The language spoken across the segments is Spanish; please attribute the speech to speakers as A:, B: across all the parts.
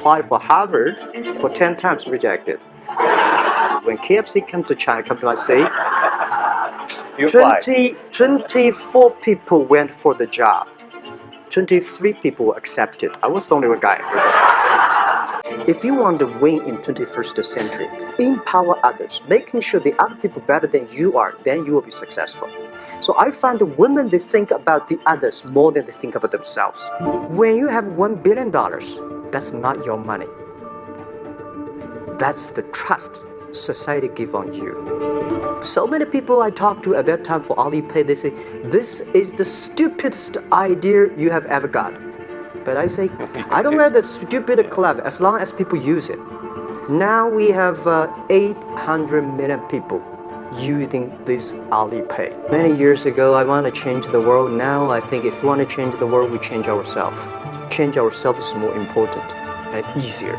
A: applied for Harvard for 10 times rejected. When KFC came to China, company like say, 24 people went for the job. 23 people accepted. I was the only one guy. If you want to win in 21st century, empower others, making sure the other people better than you are, then you will be successful. So I find the women, they think about the others more than they think about themselves. When you have $1 billion, that's not your money. That's the trust society give on you. So many people I talked to at that time for Alipay, they say, this is the stupidest idea you have ever got. But I say, I don't wear the stupid clever as long as people use it. Now we have 800 million people using this Alipay. Many years ago, I want to change the world. Now I think if we want to change the world, we change ourselves. Change ourselves is more important and easier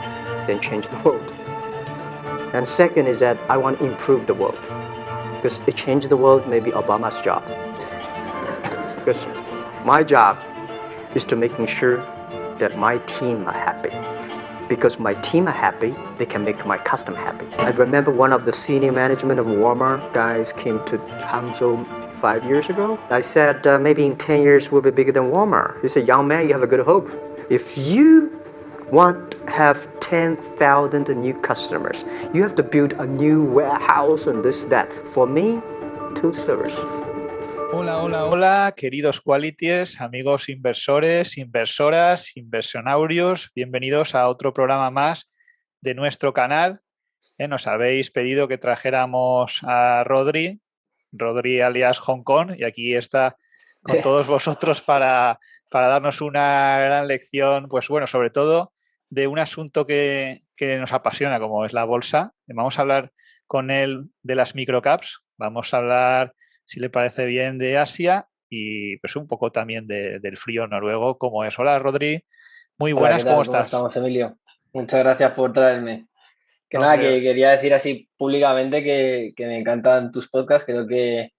A: than change the world. And second is that I want to improve the world. Because to change the world may be Obama's job. Because my job is to making sure that my team are happy. Because my team are happy, they can make my customer happy. I remember one of the senior management of Walmart guys came to Hangzhou 5 years ago. I said, maybe in 10 years we'll be bigger than Walmart. He said, young man, you have a good hope. If you want to have 10,000 new customers, you have to build a new warehouse and this, that. For me, 2 servers.
B: Hola, hola, hola, queridos Qualities, amigos inversores, inversoras, inversionaurios, bienvenidos a otro programa más de nuestro canal. Nos habéis pedido que trajéramos a Rodri alias Hong Kong, y aquí está con todos vosotros para darnos una gran lección, pues bueno, sobre todo de un asunto que nos apasiona, como es la bolsa. Vamos a hablar con él de las microcaps, vamos a hablar, si le parece bien, de Asia y pues un poco también del frío noruego, como es. Hola, Rodri. Muy buenas.
C: Hola, ¿qué tal?
B: ¿Cómo
C: ¿Cómo
B: estás?
C: estamos, Emilio? Muchas gracias por traerme.
B: No,
C: Nada,
B: hombre.
C: que quería decir así públicamente que me encantan tus podcasts, creo que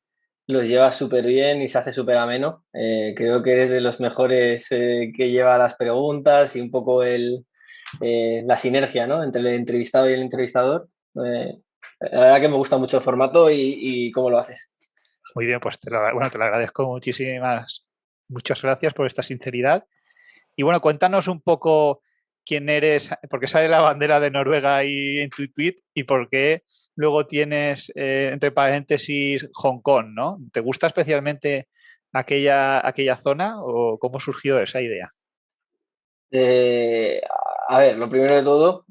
C: los llevas súper bien y se hace súper ameno. Creo que eres de los mejores que lleva las preguntas y un poco la sinergia, ¿no?, entre el entrevistado y el entrevistador. La verdad que me gusta mucho el formato y cómo lo haces.
B: Muy bien, pues te lo agradezco muchas gracias por esta sinceridad. Y bueno, cuéntanos un poco quién eres, porque sale la bandera de Noruega ahí en tu tweet y por qué luego tienes, entre paréntesis, Hong Kong, ¿no? ¿Te gusta especialmente aquella zona o cómo surgió esa idea?
C: A ver, lo primero de todo,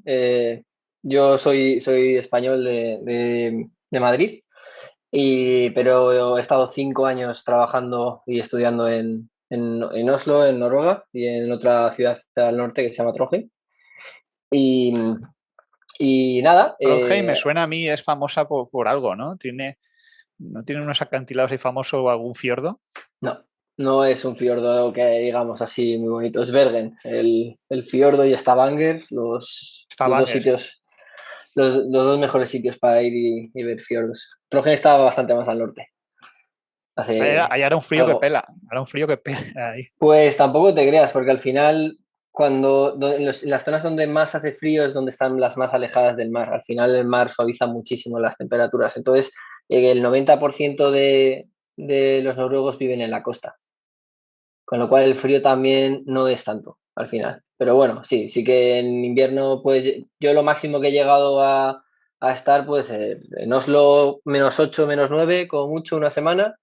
C: yo soy español de Madrid. Pero he estado 5 años trabajando y estudiando en Oslo, en Noruega, y en otra ciudad al norte que se llama Trondheim. Y nada.
B: Trondheim me suena a mí, es famosa por algo, ¿no? ¿No tiene unos acantilados ahí famosos o algún fiordo?
C: No es un fiordo que digamos así muy bonito. Es Bergen, el fiordo, y Stavanger, los dos sitios, los dos mejores sitios para ir y ver fiordos. Trondheim estaba bastante más al norte.
B: Allá era un frío que pela. Era un frío que pela ahí.
C: Pues tampoco te creas, porque al final, en las zonas donde más hace frío es donde están las más alejadas del mar. Al final el mar suaviza muchísimo las temperaturas. Entonces, el 90% de los noruegos viven en la costa. Con lo cual el frío también no es tanto al final. Pero bueno, sí que en invierno, pues yo lo máximo que he llegado a estar, pues en Oslo -8, -9, como mucho, una semana.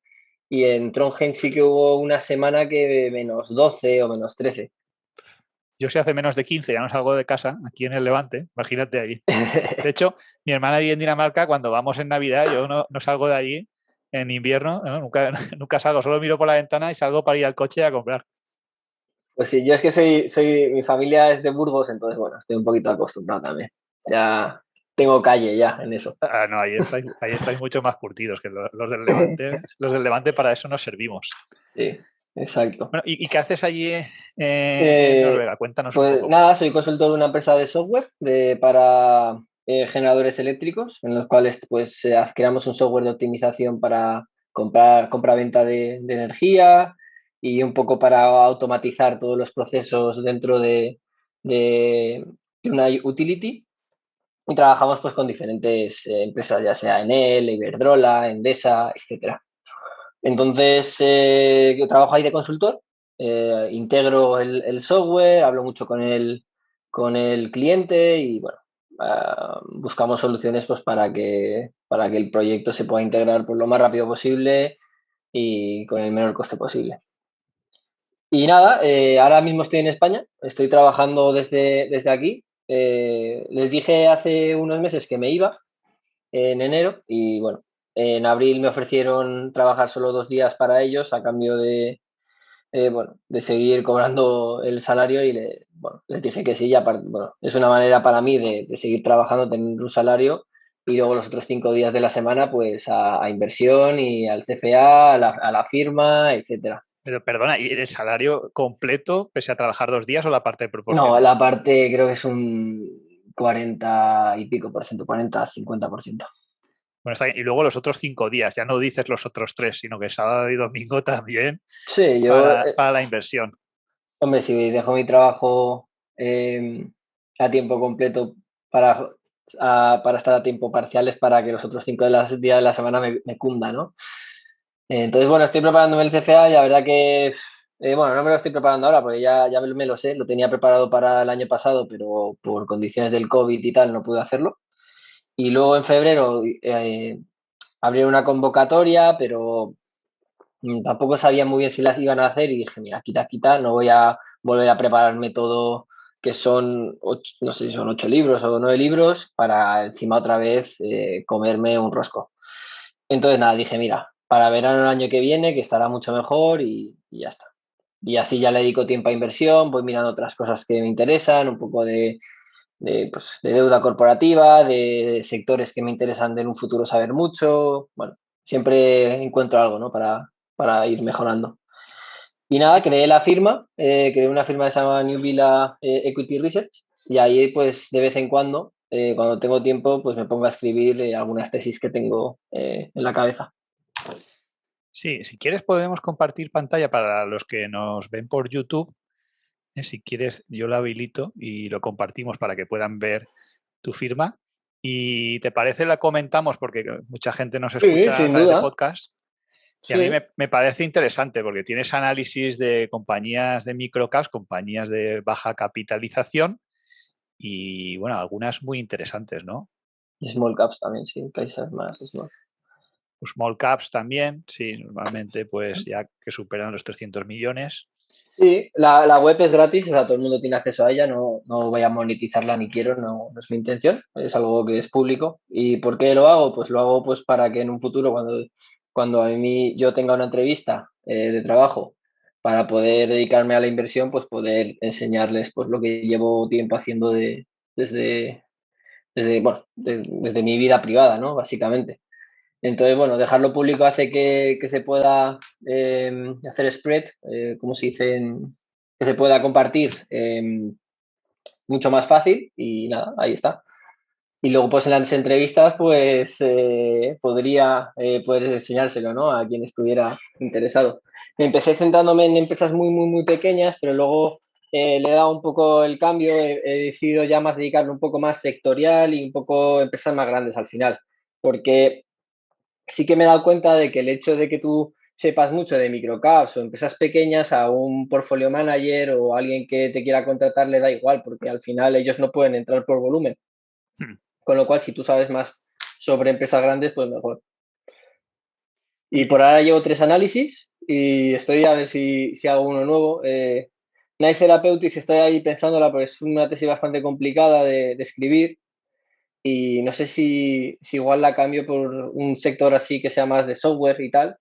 C: Y en Trondheim sí que hubo una semana que -12 o -13.
B: Yo si hace menos de 15 ya no salgo de casa, aquí en el Levante, imagínate ahí. De hecho, mi hermana vive en Dinamarca, cuando vamos en Navidad yo no salgo de allí en invierno, ¿no? Nunca salgo, solo miro por la ventana y salgo para ir al coche a comprar.
C: Pues sí, yo es que mi familia es de Burgos, entonces bueno, estoy un poquito acostumbrado también. Ya tengo calle ya en eso.
B: No, ahí estáis mucho más curtidos que los del Levante. Los del Levante para eso nos servimos.
C: Sí, exacto.
B: Bueno, ¿y qué haces allí en Noruega? Cuéntanos un
C: pues
B: poco.
C: Nada, soy consultor de una empresa de software para generadores eléctricos, en los cuales pues creamos un software de optimización para compra-venta de energía y un poco para automatizar todos los procesos dentro de una utility y trabajamos pues con diferentes empresas, ya sea Enel, Iberdrola, Endesa, etcétera. Entonces, yo trabajo ahí de consultor, integro el software, hablo mucho con el cliente y bueno, buscamos soluciones pues para que el proyecto se pueda integrar pues, lo más rápido posible y con el menor coste posible. Y nada, ahora mismo estoy en España, estoy trabajando desde aquí. Les dije hace unos meses que me iba en enero y bueno, en abril me ofrecieron trabajar solo 2 días para ellos a cambio bueno, de seguir cobrando el salario y bueno, les dije que sí. Y aparte, bueno, es una manera para mí de seguir trabajando, tener un salario y luego los otros 5 días de la semana pues a inversión y al CFA, a la firma, etcétera.
B: Pero perdona, ¿y el salario completo, pese a trabajar 2 días o la parte
C: No,
B: proporcional?
C: la parte creo que es un 40 y pico por ciento, 40-50%.
B: Bueno, está bien. Y luego los otros 5 días, ya no dices los otros 3, sino que sábado y domingo también
C: Sí,
B: para la inversión.
C: hombre, si dejo mi trabajo a tiempo completo para, para estar a tiempo parcial es para que los otros 5 días de la semana me cunda, ¿no? Entonces, bueno, estoy preparándome el CFA y la verdad que, bueno, no me lo estoy preparando ahora porque ya me lo sé, lo tenía preparado para el año pasado, pero por condiciones del COVID y tal no pude hacerlo. Y luego en febrero abrieron una convocatoria, pero tampoco sabía muy bien si las iban a hacer y dije, mira, quita, no voy a volver a prepararme todo, que son, no sé si son 8 libros o 9 libros, para encima otra vez comerme un rosco. Entonces, nada, dije, mira, para verano el año que viene, que estará mucho mejor y ya está. Y así ya le dedico tiempo a inversión, voy mirando otras cosas que me interesan, un poco pues, de deuda corporativa, de sectores que me interesan en un futuro saber mucho. Bueno, siempre encuentro algo, ¿no? Para ir mejorando. Y nada, creé una firma que se llama New Villa Equity Research y ahí pues de vez en cuando tengo tiempo, pues me pongo a escribir algunas tesis que tengo en la cabeza.
B: Sí, si quieres podemos compartir pantalla para los que nos ven por YouTube. Si quieres, yo lo habilito y lo compartimos para que puedan ver tu firma. Y te parece, la comentamos porque mucha gente nos
C: Sí,
B: escucha a
C: sin
B: través de
C: duda.
B: podcast. Y a mí
C: Sí.
B: me parece interesante porque tienes análisis de compañías de microcaps, compañías de baja capitalización y, bueno, algunas muy interesantes, ¿no?
C: Y small caps también, sí, que hay que ser más small.
B: Small caps también, sí, normalmente pues ya que superan los 300 millones.
C: Sí, la web es gratis, o sea, todo el mundo tiene acceso a ella, no voy a monetizarla ni quiero, no es mi intención, es algo que es público. ¿Y por qué lo hago? Pues lo hago pues para que en un futuro, cuando yo tenga una entrevista de trabajo para poder dedicarme a la inversión, pues poder enseñarles pues lo que llevo tiempo haciendo desde, bueno, desde mi vida privada, ¿no? Básicamente. Entonces, bueno, dejarlo público hace que se pueda hacer spread, como se dice, que se pueda compartir mucho más fácil y nada, ahí está. Y luego, pues en las entrevistas, pues podría poder enseñárselo, ¿no? A quien estuviera interesado. Me empecé centrándome en empresas muy, muy, muy pequeñas, pero luego le he dado un poco el cambio, he decidido ya más dedicarme un poco más sectorial y un poco empresas más grandes al final, porque sí que me he dado cuenta de que el hecho de que tú sepas mucho de microcaps o empresas pequeñas a un portfolio manager o alguien que te quiera contratar le da igual, porque al final ellos no pueden entrar por volumen.
B: Hmm.
C: Con lo cual, si tú sabes más sobre empresas grandes, pues mejor. Y
B: Y,
C: por ahora llevo 3 análisis y estoy a ver si hago uno nuevo. Nice Therapeutics estoy ahí pensándola porque es una tesis bastante complicada de escribir y no sé si igual la cambio por un sector así que sea más de software y tal,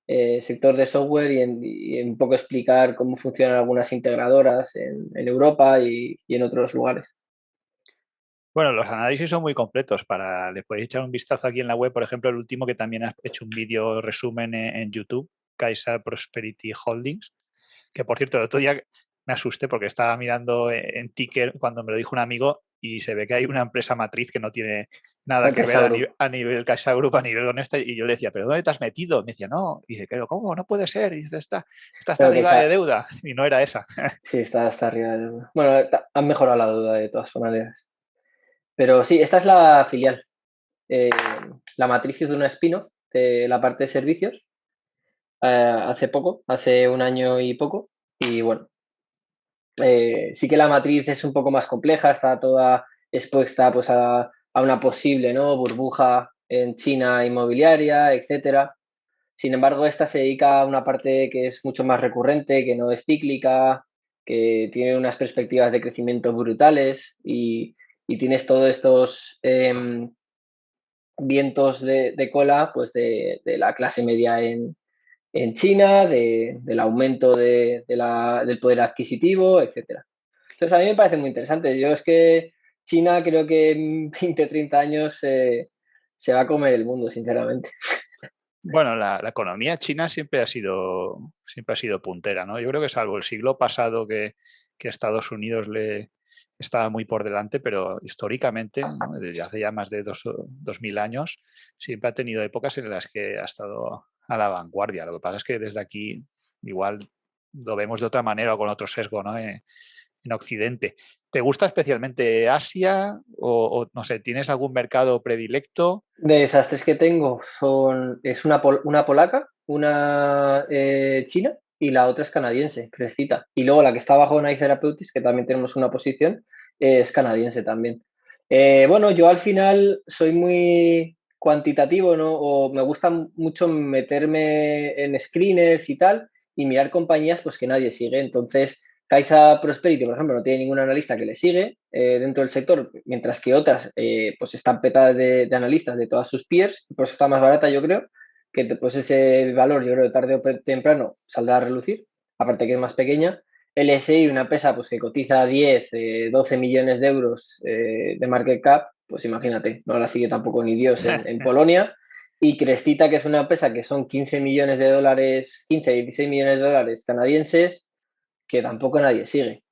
C: sector de software y un poco explicar cómo funcionan algunas integradoras en Europa y en otros lugares.
B: bueno, los análisis son muy completos. Le podéis echar un vistazo aquí en la web, por ejemplo, el último que también has hecho un vídeo resumen en YouTube, Kaiser Prosperity Holdings, que por cierto, el otro día me asusté porque estaba mirando en Ticker cuando me lo dijo un amigo y se ve que hay una empresa matriz que no tiene Nada
C: El
B: que ver
C: Caixa Group.
B: a nivel Caixa Group, a nivel donde está. Y yo le decía, ¿pero dónde te has metido? Me decía, no. Y dice, pero ¿cómo? No puede ser. Y dice, está hasta
C: Pero
B: arriba de
C: Caixa,
B: deuda. Y no era esa.
C: sí, está arriba de deuda. Bueno, han mejorado la deuda de todas maneras. Pero sí, esta es la filial. Eh, la matriz es de una spin-off de la parte de servicios. Hace poco, hace un año y poco. Y bueno, sí que la matriz es un poco más compleja, está toda expuesta pues, a una posible, ¿no?, burbuja en China inmobiliaria, etcétera. Sin embargo, esta se dedica a una parte que es mucho más recurrente, que no es cíclica, que tiene unas perspectivas de crecimiento brutales y tienes todos estos vientos de cola pues de la clase media en China, del aumento del poder adquisitivo, etcétera. Entonces, a mí me parece muy interesante. Yo es que China creo que en 20, 30 años se va a comer el mundo, sinceramente.
B: Bueno, la economía china siempre ha sido puntera, ¿no? Yo creo que salvo el siglo pasado que Estados Unidos le estaba muy por delante, pero históricamente, ¿no?, desde hace ya más de 2000 años, siempre ha tenido épocas en las que ha estado a la vanguardia. Lo que pasa es que desde aquí igual lo vemos de otra manera o con otro sesgo, ¿no? En Occidente. ¿Te gusta especialmente Asia o no sé, tienes algún mercado predilecto?
C: De esas tres que tengo es una polaca, una china y la otra es canadiense, Crestita. Y luego la que está abajo, Nice Therapeutics, que también tenemos una posición, es canadiense también. Bueno, yo al final soy muy cuantitativo, ¿no? O me gusta mucho meterme en screeners y tal y mirar compañías pues que nadie sigue. Entonces, Caixa Prosperity, por ejemplo, no tiene ningún analista que le sigue dentro del sector, mientras que otras pues están petadas de analistas de todas sus peers, por eso está más barata, yo creo, que pues ese valor, yo creo que tarde o temprano saldrá a relucir, aparte que es más pequeña. LSI, una empresa pues que cotiza 10, 12 millones de euros de market cap, pues imagínate, no la sigue tampoco ni Dios en Polonia. Y Crestita, que es una empresa que son 15 millones de dólares, 15, 16 millones de dólares canadienses, que tampoco nadie sigue.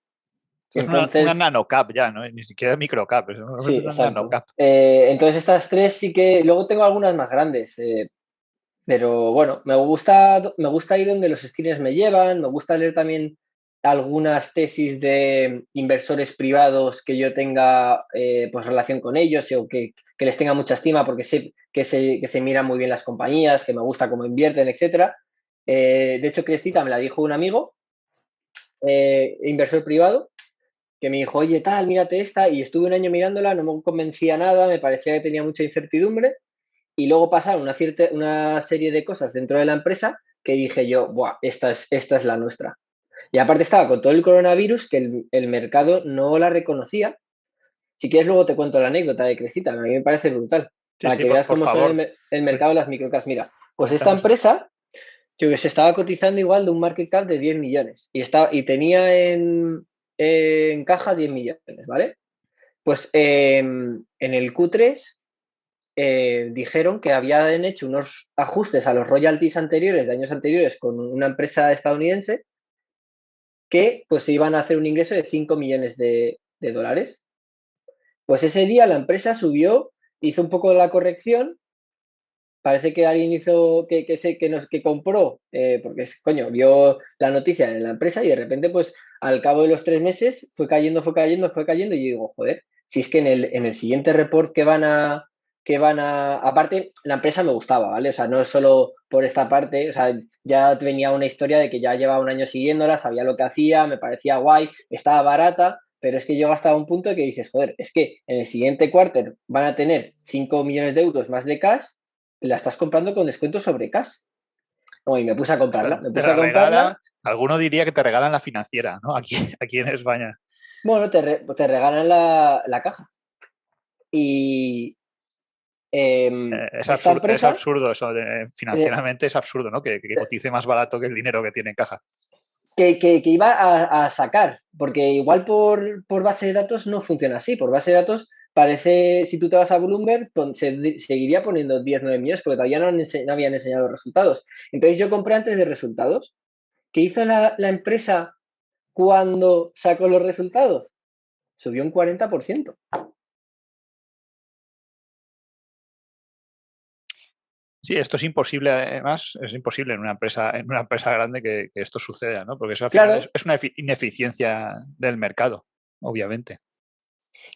B: Eso es una
C: Entonces,
B: nanocap ya, ¿no? Ni siquiera microcap,
C: sí,
B: es una
C: exacto.
B: nanocap.
C: Entonces estas tres sí que, luego tengo algunas más grandes, pero bueno, me gusta ir donde los screeners me llevan, me gusta leer también algunas tesis de inversores privados que yo tenga pues relación con ellos o que les tenga mucha estima porque sé que se miran muy bien las compañías, que me gusta cómo invierten, etcétera. De hecho, Crestita me la dijo un amigo, inversor privado, que me dijo, oye, tal, mírate esta, y estuve un año mirándola, no me convencía nada, me parecía que tenía mucha incertidumbre, y luego pasaron una serie de cosas dentro de la empresa que dije yo, buah, esta es la nuestra. Y aparte estaba con todo el coronavirus que el mercado no la reconocía. Si quieres luego te cuento la anécdota de Crecita, a mí me parece brutal,
B: Sí,
C: para
B: sí,
C: que veas
B: por
C: cómo son
B: favor,
C: el mercado de las microcaps. Mira, pues esta
B: cuéntanos.
C: empresa que se estaba cotizando igual de un market cap de 10 millones y tenía en caja 10 millones, ¿vale? Pues en el Q3 dijeron que habían hecho unos ajustes a los royalties anteriores, de años anteriores, con una empresa estadounidense que pues se iban a hacer un ingreso de 5 millones de dólares. Pues ese día la empresa subió, hizo un poco la corrección. Parece que alguien hizo que compró, porque coño, vio la noticia en la empresa y de repente, pues al cabo de los 3 meses fue cayendo, fue cayendo, fue cayendo. Y yo digo, joder, si es que en el siguiente report aparte, la empresa me gustaba, ¿vale? O sea, no es solo por esta parte, o sea, ya venía una historia de que ya llevaba un año siguiéndola, sabía lo que hacía, me parecía guay, estaba barata. Pero es que llegó hasta un punto que dices, joder, es que en el siguiente quarter van a tener 5 millones de euros más de cash, la estás comprando con descuento sobre cash. Y me puse a comprarla, me
B: Te
C: puse
B: la
C: a comprarla.
B: regala, alguno diría que te regalan la financiera, ¿no? Aquí en España.
C: Bueno, te regalan la caja. Y esta
B: Es
C: empresa,
B: absurdo eso,
C: eh,
B: financieramente es absurdo, ¿no? Que cotice más barato que el dinero que tiene en caja.
C: que iba a sacar, porque igual por base de datos no funciona así. Por base de datos parece, si tú te vas a Bloomberg, seguiría poniendo 10, 9 millones, porque todavía no habían enseñado los resultados. Entonces yo compré antes de resultados. ¿Qué hizo la empresa cuando sacó los resultados? Subió un 40%.
B: Sí, esto es imposible, además, es imposible en una empresa grande que esto suceda, ¿no? Porque eso al final
C: Claro,
B: es una ineficiencia del mercado, obviamente.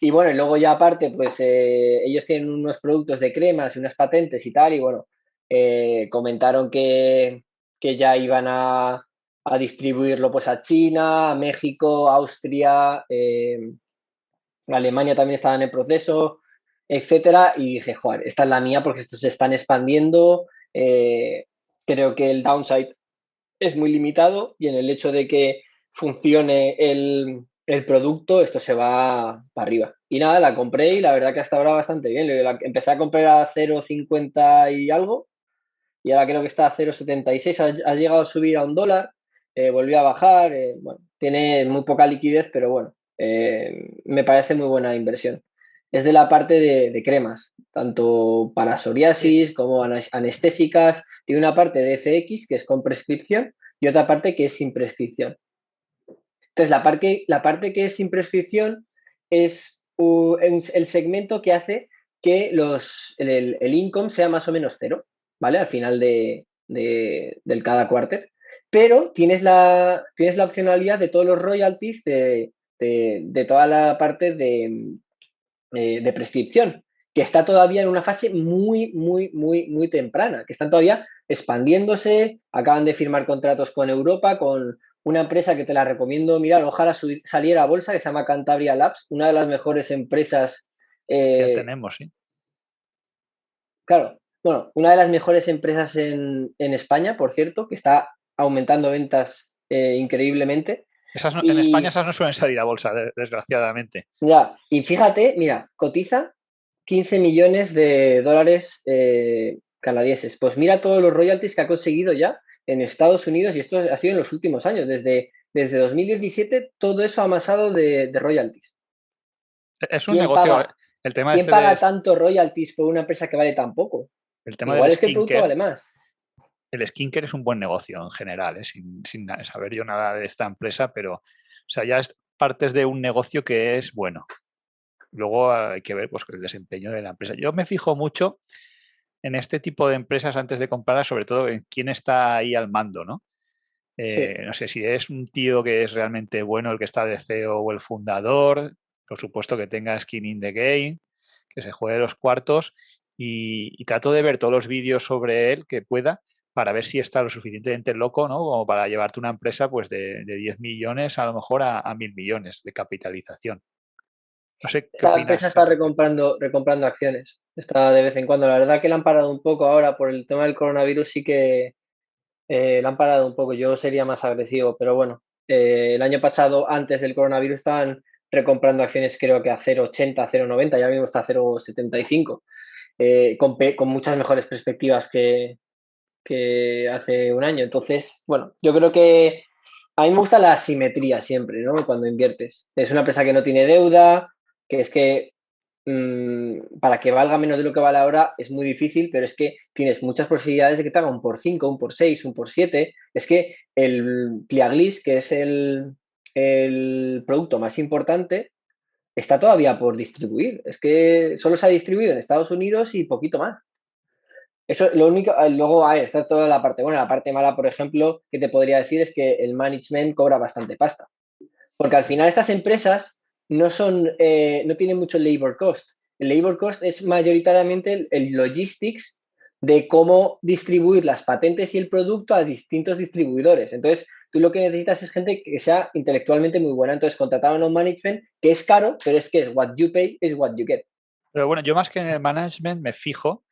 C: y bueno, y luego ya aparte, pues ellos tienen unos productos de cremas y unas patentes y tal, y bueno, comentaron que ya iban a distribuirlo pues a China, a México, Austria, Alemania también estaba en el proceso, etcétera, y dije, joder, esta es la mía porque estos se están expandiendo, creo que el downside es muy limitado y en el hecho de que funcione el producto, esto se va para arriba. Y nada, la compré y la verdad que hasta ahora bastante bien. Empecé a comprar a 0,50 y algo y ahora creo que está a 0,76. Ha llegado a subir a $1, volvió a bajar. Bueno, tiene muy poca liquidez, pero bueno, me parece muy buena inversión. Es de la parte de cremas, tanto para
B: Sí.
C: psoriasis como anestésicas. Tiene una parte de FX que es con prescripción y otra parte que es sin prescripción. Entonces, la parte que es sin prescripción es el segmento que hace que el income sea más o menos cero, ¿vale? Al final del cada quarter. Pero tienes la opcionalidad de todos los royalties de toda la parte de prescripción, que está todavía en una fase muy, muy, muy, muy temprana, que están todavía expandiéndose, acaban de firmar contratos con Europa, con una empresa que te la recomiendo mirar, ojalá saliera a bolsa, que se llama Cantabria Labs, una de las mejores empresas,
B: Ya
C: eh,
B: tenemos, sí.
C: claro, bueno, una de las mejores empresas en España, por cierto, que está aumentando ventas increíblemente.
B: En España
C: Y
B: esas no suelen salir a bolsa, desgraciadamente.
C: ya, y fíjate, mira, cotiza 15 millones de dólares canadienses. Pues mira todos los royalties que ha conseguido ya en Estados Unidos y esto ha sido en los últimos años. Desde 2017 todo eso ha amasado de royalties.
B: Es un
C: ¿Quién
B: negocio,
C: paga,
B: el tema
C: quién
B: este de,
C: paga tanto royalties por una empresa que vale tan poco?
B: el tema
C: Igual
B: del
C: es que el producto
B: skincare.
C: vale más.
B: El skincare es un buen negocio en general, sin saber yo nada de esta empresa, pero o sea, ya partes de un negocio que es bueno. Luego hay que ver pues, el desempeño de la empresa. Yo me fijo mucho en este tipo de empresas antes de comprarlas, sobre todo en quién está ahí al mando, ¿no?
C: Sí.
B: No sé si es un tío que es realmente bueno el que está de CEO o el fundador, por supuesto que tenga skin in the game, que se juegue los cuartos y trato de ver todos los vídeos sobre él que pueda para ver si está lo suficientemente loco, ¿no? Como para llevarte una empresa pues de 10 millones a lo mejor a 1.000 millones de capitalización. No sé qué
C: Esta empresa
B: opinas al
C: está
B: respecto.
C: recomprando acciones. Está de vez en cuando. La verdad que la han parado un poco ahora por el tema del coronavirus, sí que la han parado un poco, yo sería más agresivo, pero bueno, el año pasado, antes del coronavirus, estaban recomprando acciones creo que a 0,80, 0,90 y ahora mismo está a 0,75, con muchas mejores perspectivas que hace un año. Entonces, bueno, yo creo que a mí me gusta la asimetría siempre, ¿no? Cuando inviertes. Es una empresa que no tiene deuda, que es que para que valga menos de lo que vale ahora es muy difícil, pero es que tienes muchas posibilidades de que te haga un por 5, un por 6, un por 7. Es que el Pliaglis, que es el producto más importante, está todavía por distribuir. Es que solo se ha distribuido en Estados Unidos y poquito más. Eso, lo único, luego está toda la parte buena. La parte mala, por ejemplo, que te podría decir es que el management cobra bastante pasta. Porque al final estas empresas no tienen mucho labor cost. El labor cost es mayoritariamente el logistics de cómo distribuir las patentes y el producto a distintos distribuidores. Entonces, tú lo que necesitas es gente que sea intelectualmente muy buena. Entonces, contrataron a un management que es caro, pero es que es what you pay is what you get.
B: Pero bueno, yo más que en el management me fijo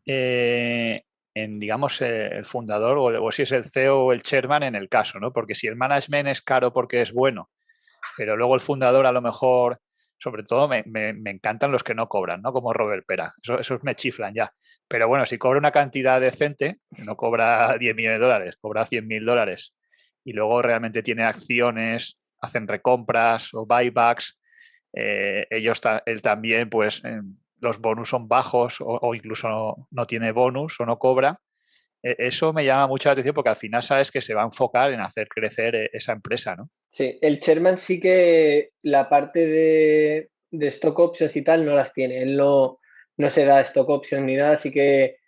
B: eh, en, digamos, el fundador o si es el CEO o el chairman en el caso, ¿no? Porque si el management es caro porque es bueno, pero luego el fundador a lo mejor, sobre todo me encantan los que no cobran, ¿no? Como Robert Pera, esos me chiflan ya. Pero bueno, si cobra una cantidad decente, no cobra 10 millones de dólares, cobra 100.000 dólares y luego realmente tiene acciones, hacen recompras o buybacks, él también, pues los bonus son bajos o incluso no tiene bonus o no cobra. Eso me llama mucho la atención porque al final sabes que se va a enfocar en hacer crecer esa empresa, ¿no?
C: Sí, el chairman sí que la parte de stock options y tal no las tiene. Él no se da stock options ni nada, así que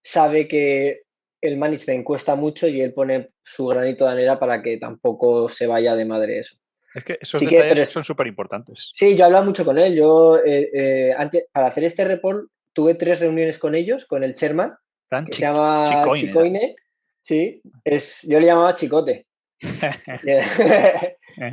C: sabe que el management cuesta mucho y él pone su granito de arena para que tampoco se vaya de madre eso.
B: Es que esos
C: Sí que,
B: detalles son súper importantes.
C: sí, yo he hablado mucho con él. Yo, antes, para hacer este report, tuve 3 reuniones con ellos, con el chairman,
B: Tan
C: que se llama
B: chicoine, ¿no?
C: Chicoine. Sí, yo le llamaba Chicote.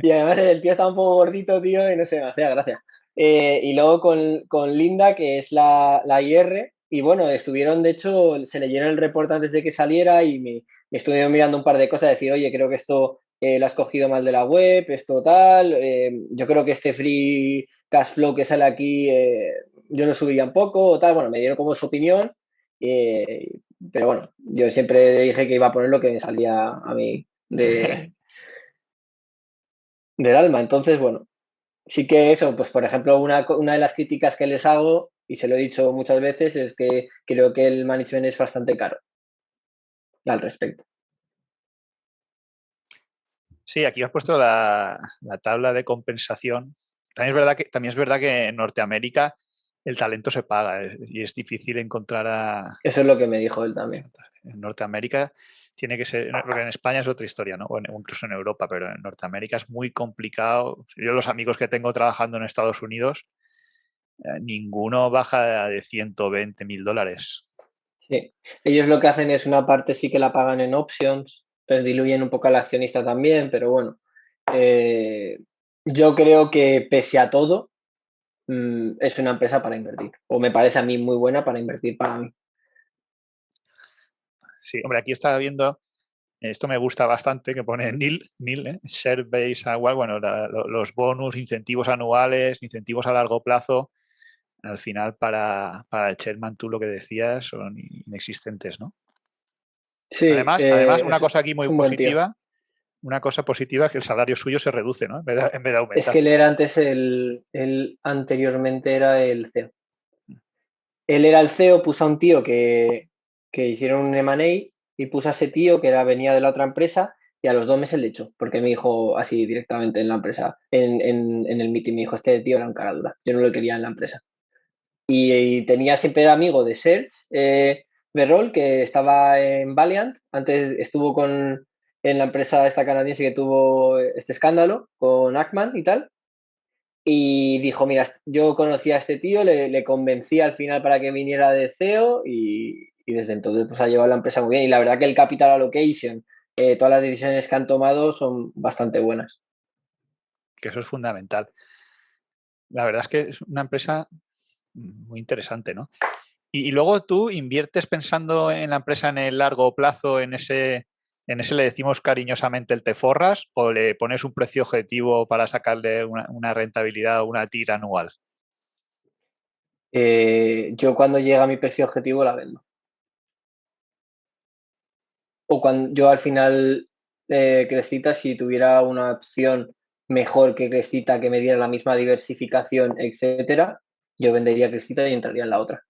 C: Y además el tío estaba un poco gordito, tío, y no sé, me hacía gracia. Y luego con Linda, que es la IR, y bueno, estuvieron, de hecho, se leyeron el reporte antes de que saliera y me estuvieron mirando un par de cosas, decir, oye, creo que esto lo has cogido mal de la web, esto tal, yo creo que este free cash flow que sale aquí, yo lo subiría un poco, o tal, bueno, me dieron como su opinión, eh, pero bueno, yo siempre dije que iba a poner lo que me salía a mí del alma. Entonces, bueno, sí que eso, pues por ejemplo, una de las críticas que les hago, y se lo he dicho muchas veces, es que creo que el management es bastante caro al respecto.
B: Sí, aquí has puesto la tabla de compensación. También es verdad que en Norteamérica el talento se paga y es difícil encontrar
C: Eso es lo que me dijo él también.
B: en Norteamérica tiene que ser, porque en España es otra historia, ¿no? O incluso en Europa, pero en Norteamérica es muy complicado. Yo los amigos que tengo trabajando en Estados Unidos, ninguno baja de $120,000.
C: Sí. Ellos lo que hacen es una parte sí que la pagan en options, pues diluyen un poco al accionista también, pero bueno, yo creo que pese a todo, es una empresa para invertir, o me parece a mí muy buena para invertir para mí.
B: Sí, hombre, aquí estaba viendo, esto me gusta bastante, que pone NIL, Share Base Award, bueno, los bonus, incentivos anuales, incentivos a largo plazo, al final para el chairman, tú lo que decías, son inexistentes, ¿no?
C: Sí,
B: Además, una
C: es,
B: cosa aquí
C: es
B: muy
C: un buen tío.
B: positiva, una cosa positiva es que el salario suyo se reduce, ¿no? En vez de
C: Es
B: aumentar.
C: que él era antes él anteriormente era el CEO. Él era el CEO, puso a un tío que hicieron un M&A y puso a ese tío que venía de la otra empresa y a los 2 meses le echó, porque me dijo así directamente en la empresa, en el meeting, me dijo, este tío era un cara dura, yo no lo quería en la empresa. Y tenía siempre era amigo de Serge Berrol, que estaba en Valiant, antes estuvo en la empresa esta canadiense que tuvo este escándalo con Ackman y tal, y dijo, mira, yo conocí a este tío, le convencí al final para que viniera de CEO y desde entonces pues ha llevado la empresa muy bien. Y la verdad que el capital allocation, todas las decisiones que han tomado son bastante buenas.
B: Que eso es fundamental. La verdad es que es una empresa muy interesante, ¿no? Y luego tú inviertes pensando en la empresa en el largo plazo, en ese le decimos cariñosamente el te forras, o le pones un precio objetivo para sacarle una rentabilidad o una tira anual.
C: Yo cuando llega a mi precio objetivo la vendo. O cuando yo al final, Crestita, si tuviera una opción mejor que Crestita que me diera la misma diversificación, etcétera, yo vendería Crestita y entraría en la otra.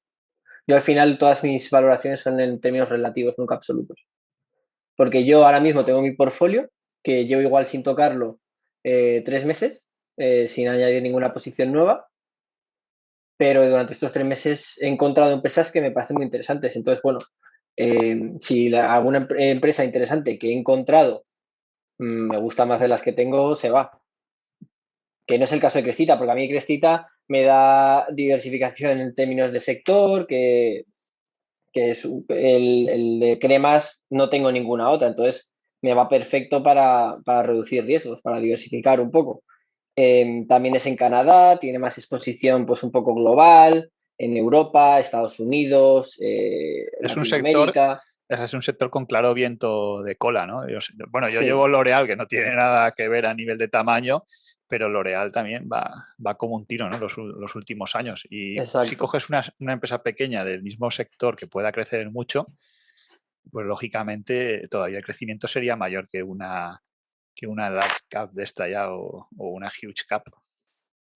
C: Yo al final todas mis valoraciones son en términos relativos, nunca absolutos. Porque yo ahora mismo tengo mi portfolio, que llevo igual sin tocarlo 3 meses, sin añadir ninguna posición nueva, pero durante estos 3 meses he encontrado empresas que me parecen muy interesantes. Entonces, bueno, si alguna empresa interesante que he encontrado me gusta más de las que tengo, se va. Que no es el caso de Crestita, porque a mí Crestita me da diversificación en términos de sector, que es el de cremas, no tengo ninguna otra, entonces me va perfecto para reducir riesgos, para diversificar un poco. También es en Canadá, tiene más exposición pues un poco global, en Europa, Estados Unidos,
B: Es un sector,
C: Latinoamérica.
B: es un sector con claro viento de cola, ¿no? Yo llevo
C: Sí,
B: L'Oreal, que no tiene nada que ver a nivel de tamaño, pero L'Oreal también va como un tiro, ¿no? Los últimos años. Y si
C: exacto.
B: coges una empresa pequeña del mismo sector que pueda crecer mucho, pues lógicamente todavía el crecimiento sería mayor que una large cap de esta ya o una huge cap.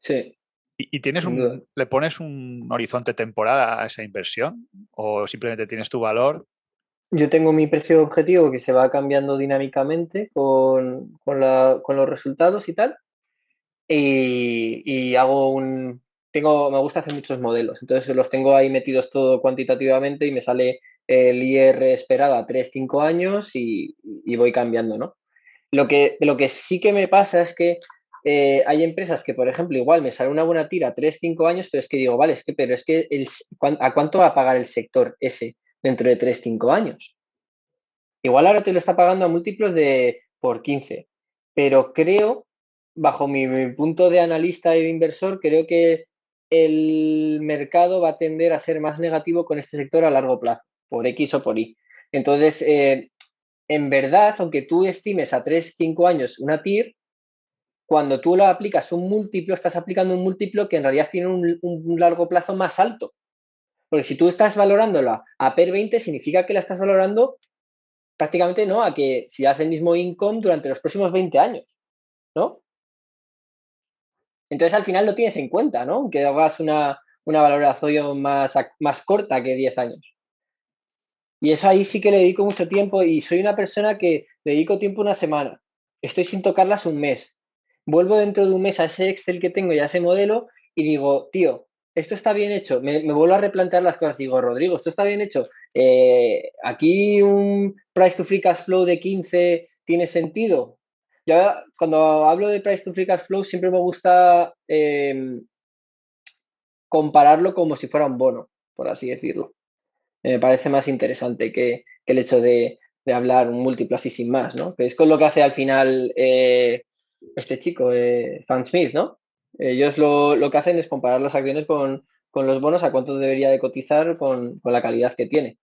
C: Sí,
B: ¿Y tienes
C: sin duda.
B: le pones un horizonte temporal a esa inversión? ¿O simplemente tienes tu valor?
C: Yo tengo mi precio objetivo que se va cambiando dinámicamente con los resultados y tal. Y me gusta hacer muchos modelos, entonces los tengo ahí metidos todo cuantitativamente y me sale el IR esperado a 3-5 años y voy cambiando, ¿no? Lo que sí que me pasa es que hay empresas que, por ejemplo, igual me sale una buena tira 3-5 años, pero es que digo, vale, pero es que ¿a cuánto va a pagar el sector ese dentro de 3-5 años? Igual ahora te lo está pagando a múltiplos de por 15, pero creo, bajo mi punto de analista y de inversor, creo que el mercado va a tender a ser más negativo con este sector a largo plazo, por X o por Y. Entonces, en verdad, aunque tú estimes a 3-5 años una TIR, cuando tú lo aplicas un múltiplo, estás aplicando un múltiplo que en realidad tiene un largo plazo más alto. Porque si tú estás valorándola a PER 20, significa que la estás valorando prácticamente, ¿no? A que si hace el mismo income durante los próximos 20 años, ¿no? Entonces al final lo tienes en cuenta, ¿no? Aunque hagas una valoración más corta que 10 años. Y eso ahí sí que le dedico mucho tiempo y soy una persona que le dedico tiempo una semana. Estoy sin tocarlas un mes. Vuelvo dentro de un mes a ese Excel que tengo y a ese modelo y digo, tío, esto está bien hecho. Me vuelvo a replantear las cosas. Digo, Rodrigo, esto está bien hecho. Aquí un price to free cash flow de 15 tiene sentido. Yo cuando hablo de price to free cash flow siempre me gusta compararlo como si fuera un bono, por así decirlo. Me parece más interesante que el hecho de hablar un múltiplo así sin más, ¿no? Que es con lo que hace al final este chico, Fan Smith, ¿no? Ellos lo que hacen es comparar las acciones con los bonos a cuánto debería de cotizar con la calidad que tiene.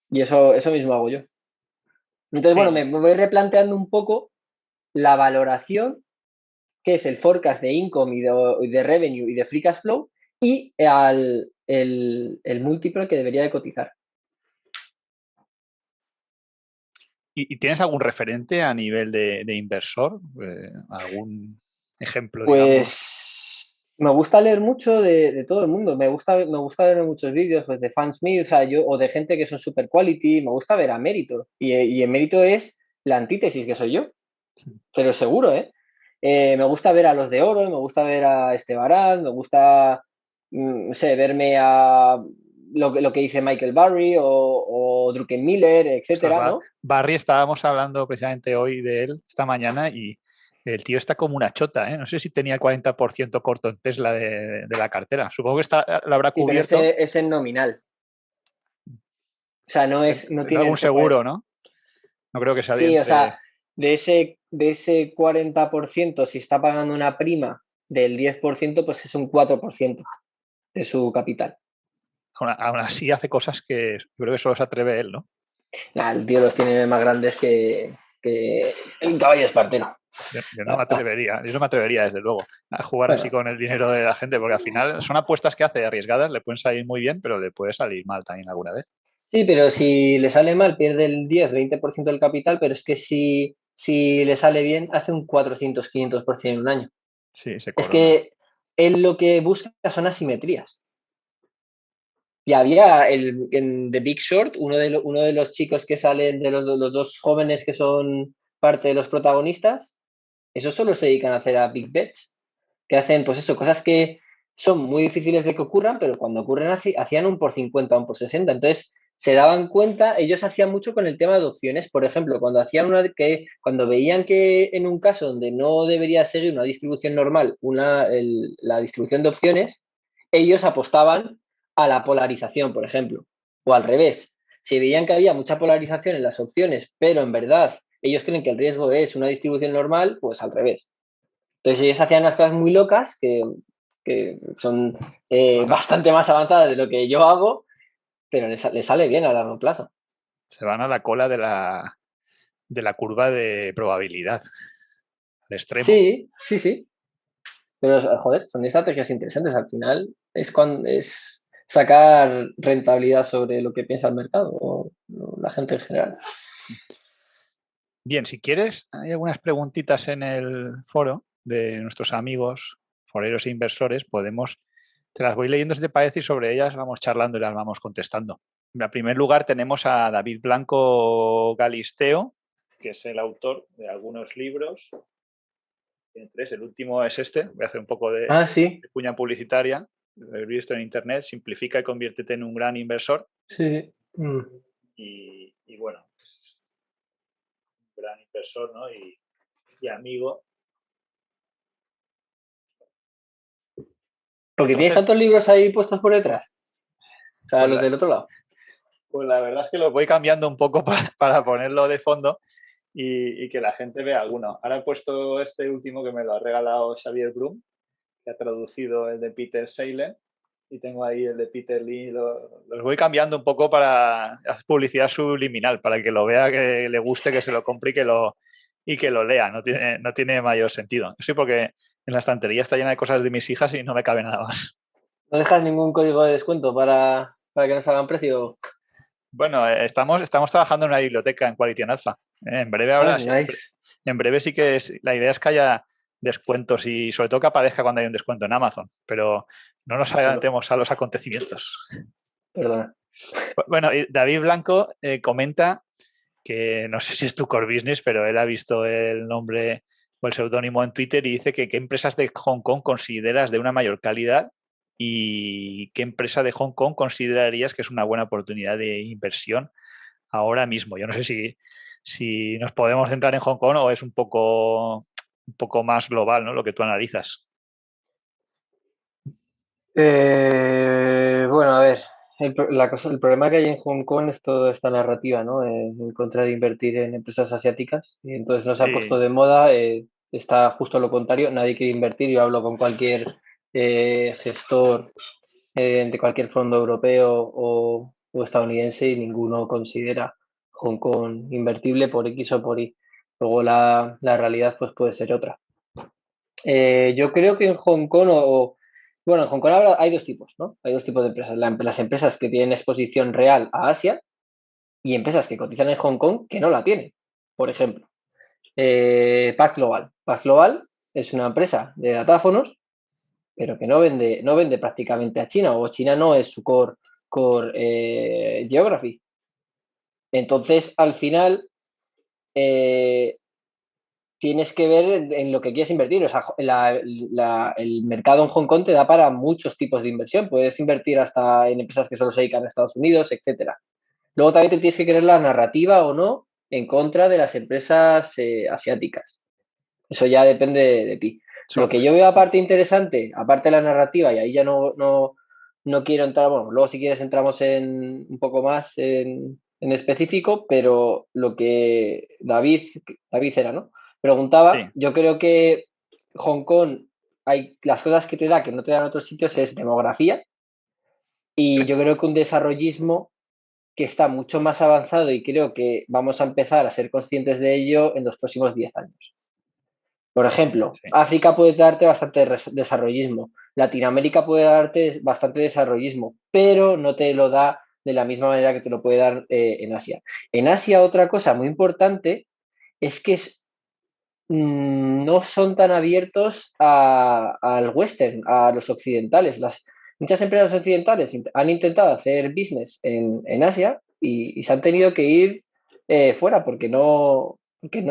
C: Y eso mismo hago yo. Entonces, bueno,
B: Sí,
C: me voy replanteando un poco la valoración, que es el forecast de income y de revenue y de free cash flow, y el múltiplo que debería de cotizar.
B: ¿Y tienes algún referente a nivel de inversor? ¿Algún ejemplo, digamos?
C: Pues me gusta leer mucho de todo el mundo. Me gusta ver muchos vídeos pues, de Fan Smith, o de gente que son super quality. Me gusta ver a Mérito. Y Emérito es la antítesis que soy yo, pero seguro, ¿eh? Me gusta ver a los de oro, me gusta ver a Estebarán, me gusta, no sé, verme a lo que dice Michael Burry o Druckenmiller,
B: Ostras,
C: etcétera, ¿no?
B: Barry, estábamos hablando precisamente hoy de él, esta mañana, y el tío está como una chota, ¿eh? No sé si tenía el 40% corto en Tesla de la cartera. Supongo que lo habrá
C: Sí, pero
B: cubierto.
C: ese es en nominal. O sea, no
B: Es
C: tiene
B: algún
C: ese 40.
B: seguro, ¿no? No creo que sea de
C: Sí, o
B: entre...
C: sea, de ese 40%, si está pagando una prima del 10%, pues es un 4% de su capital.
B: Aún así hace cosas que yo creo que solo se atreve él, ¿no?
C: Nah, el tío los tiene más grandes que el caballo espartero.
B: Yo no me atrevería, yo no me atrevería, desde luego, a jugar así
C: Bueno,
B: con el dinero de la gente, porque al final son apuestas que hace arriesgadas, le pueden salir muy bien, pero le puede salir mal también alguna vez.
C: sí, pero si le sale mal, pierde el 10-20% del capital, pero es que si le sale bien, hace un 400-500% en un año.
B: Sí, se
C: Es
B: corona.
C: que él lo que busca son asimetrías. Y había en The Big Short, uno de los chicos que salen, de los dos jóvenes que son parte de los protagonistas, esos solo se dedican a hacer a big bets, que hacen, pues eso, cosas que son muy difíciles de que ocurran, pero cuando ocurren así, hacían un por 50 o un por 60. Entonces, se daban cuenta, ellos hacían mucho con el tema de opciones, por ejemplo, cuando veían que en un caso donde no debería seguir una distribución normal, la distribución de opciones, ellos apostaban a la polarización, por ejemplo, o al revés. Si veían que había mucha polarización en las opciones, pero en verdad ellos creen que el riesgo es una distribución normal, pues al revés. Entonces ellos hacían unas cosas muy locas que son
B: Van a-
C: bastante más avanzadas de lo que yo hago, pero les sale bien a largo plazo.
B: Se van a la cola de la curva de probabilidad, al extremo.
C: Sí, sí, sí. Pero, joder, son estrategias interesantes. Al final es sacar rentabilidad sobre lo que piensa el mercado o la gente en general.
B: Bien, si quieres, hay algunas preguntitas en el foro de nuestros amigos, foreros e inversores. Te las voy leyendo si te parece y sobre ellas vamos charlando y las vamos contestando. En primer lugar tenemos a David Blanco Galisteo, que es el autor de algunos libros. Tiene tres, el último es este. Voy a hacer un poco
C: Ah, sí,
B: de cuña publicitaria. Lo he visto en internet. Simplifica y conviértete en un gran inversor.
C: sí, sí.
B: y bueno, pues, un gran inversor, ¿no? Y amigo.
C: Porque tienes
B: Entonces,
C: tantos libros ahí puestos por detrás. O sea,
B: pues
C: los
B: la,
C: del otro lado.
B: pues la verdad es que lo voy cambiando un poco para ponerlo de fondo y que la gente vea alguno. Ahora he puesto este último que me lo ha regalado Xavier Brum, que ha traducido el de Peter Seilen, y tengo ahí el de Peter Lee. Los voy cambiando un poco para hacer publicidad subliminal, para que lo vea, que le guste, que se lo compre y que lo lea. No tiene mayor sentido. Sí, porque en la estantería está llena de cosas de mis hijas y no me cabe nada más.
C: ¿No dejas ningún código de descuento para que nos hagan precio?
B: Bueno, estamos trabajando en una biblioteca en Quality and Alpha. En breve
C: Ah,
B: ahora,
C: nice.
B: en breve sí que la idea es que haya descuentos y sobre todo que aparezca cuando hay un descuento en Amazon, pero no nos
C: Solo,
B: adelantemos a los acontecimientos.
C: perdona.
B: Bueno, y David Blanco comenta que no sé si es tu core business, pero él ha visto el nombre o el seudónimo en Twitter y dice que qué empresas de Hong Kong consideras de una mayor calidad y qué empresa de Hong Kong considerarías que es una buena oportunidad de inversión ahora mismo. Yo no sé si nos podemos centrar en Hong Kong o es un poco más global, ¿no? Lo que tú analizas.
C: Bueno, a ver, el problema que hay en Hong Kong es toda esta narrativa, ¿no? En contra de invertir en empresas asiáticas. Y entonces no se ha puesto
B: Sí,
C: de moda, está justo lo contrario, nadie quiere invertir. Yo hablo con cualquier gestor de cualquier fondo europeo o estadounidense y ninguno considera Hong Kong invertible por X o por Y. Luego la realidad pues puede ser otra. Yo creo que en Hong Kong bueno, en Hong Kong ahora hay dos tipos, ¿no? Hay dos tipos de empresas. Las empresas que tienen exposición real a Asia y empresas que cotizan en Hong Kong que no la tienen. Por ejemplo, Pax Global. Pax Global es una empresa de datáfonos, pero que no vende prácticamente a China, o China no es su core geography. Entonces, al final, eh, tienes que ver en lo que quieres invertir. O sea, el mercado en Hong Kong te da para muchos tipos de inversión. Puedes invertir hasta en empresas que solo se dedican a Estados Unidos, etcétera. Luego también te tienes que creer la narrativa o no en contra de las empresas asiáticas. Eso ya depende de ti. Lo que yo veo aparte interesante, aparte de la narrativa, y ahí ya no quiero entrar, bueno, luego si quieres entramos un poco más en específico, pero lo que David era, ¿no?
B: sí.
C: Preguntaba, yo creo que Hong Kong, las cosas que te da que no te dan en otros sitios es demografía, y yo creo que un desarrollismo que está mucho más avanzado y creo que vamos a empezar a ser conscientes de ello en los próximos 10 años. Por ejemplo,
B: Sí.
C: África puede darte bastante desarrollismo, Latinoamérica puede darte bastante desarrollismo, pero no te lo da de la misma manera que te lo puede dar en Asia. En Asia, otra cosa muy importante es que no son tan abiertos al western, a los occidentales. Muchas empresas occidentales han intentado hacer business en Asia y se han tenido que ir fuera porque no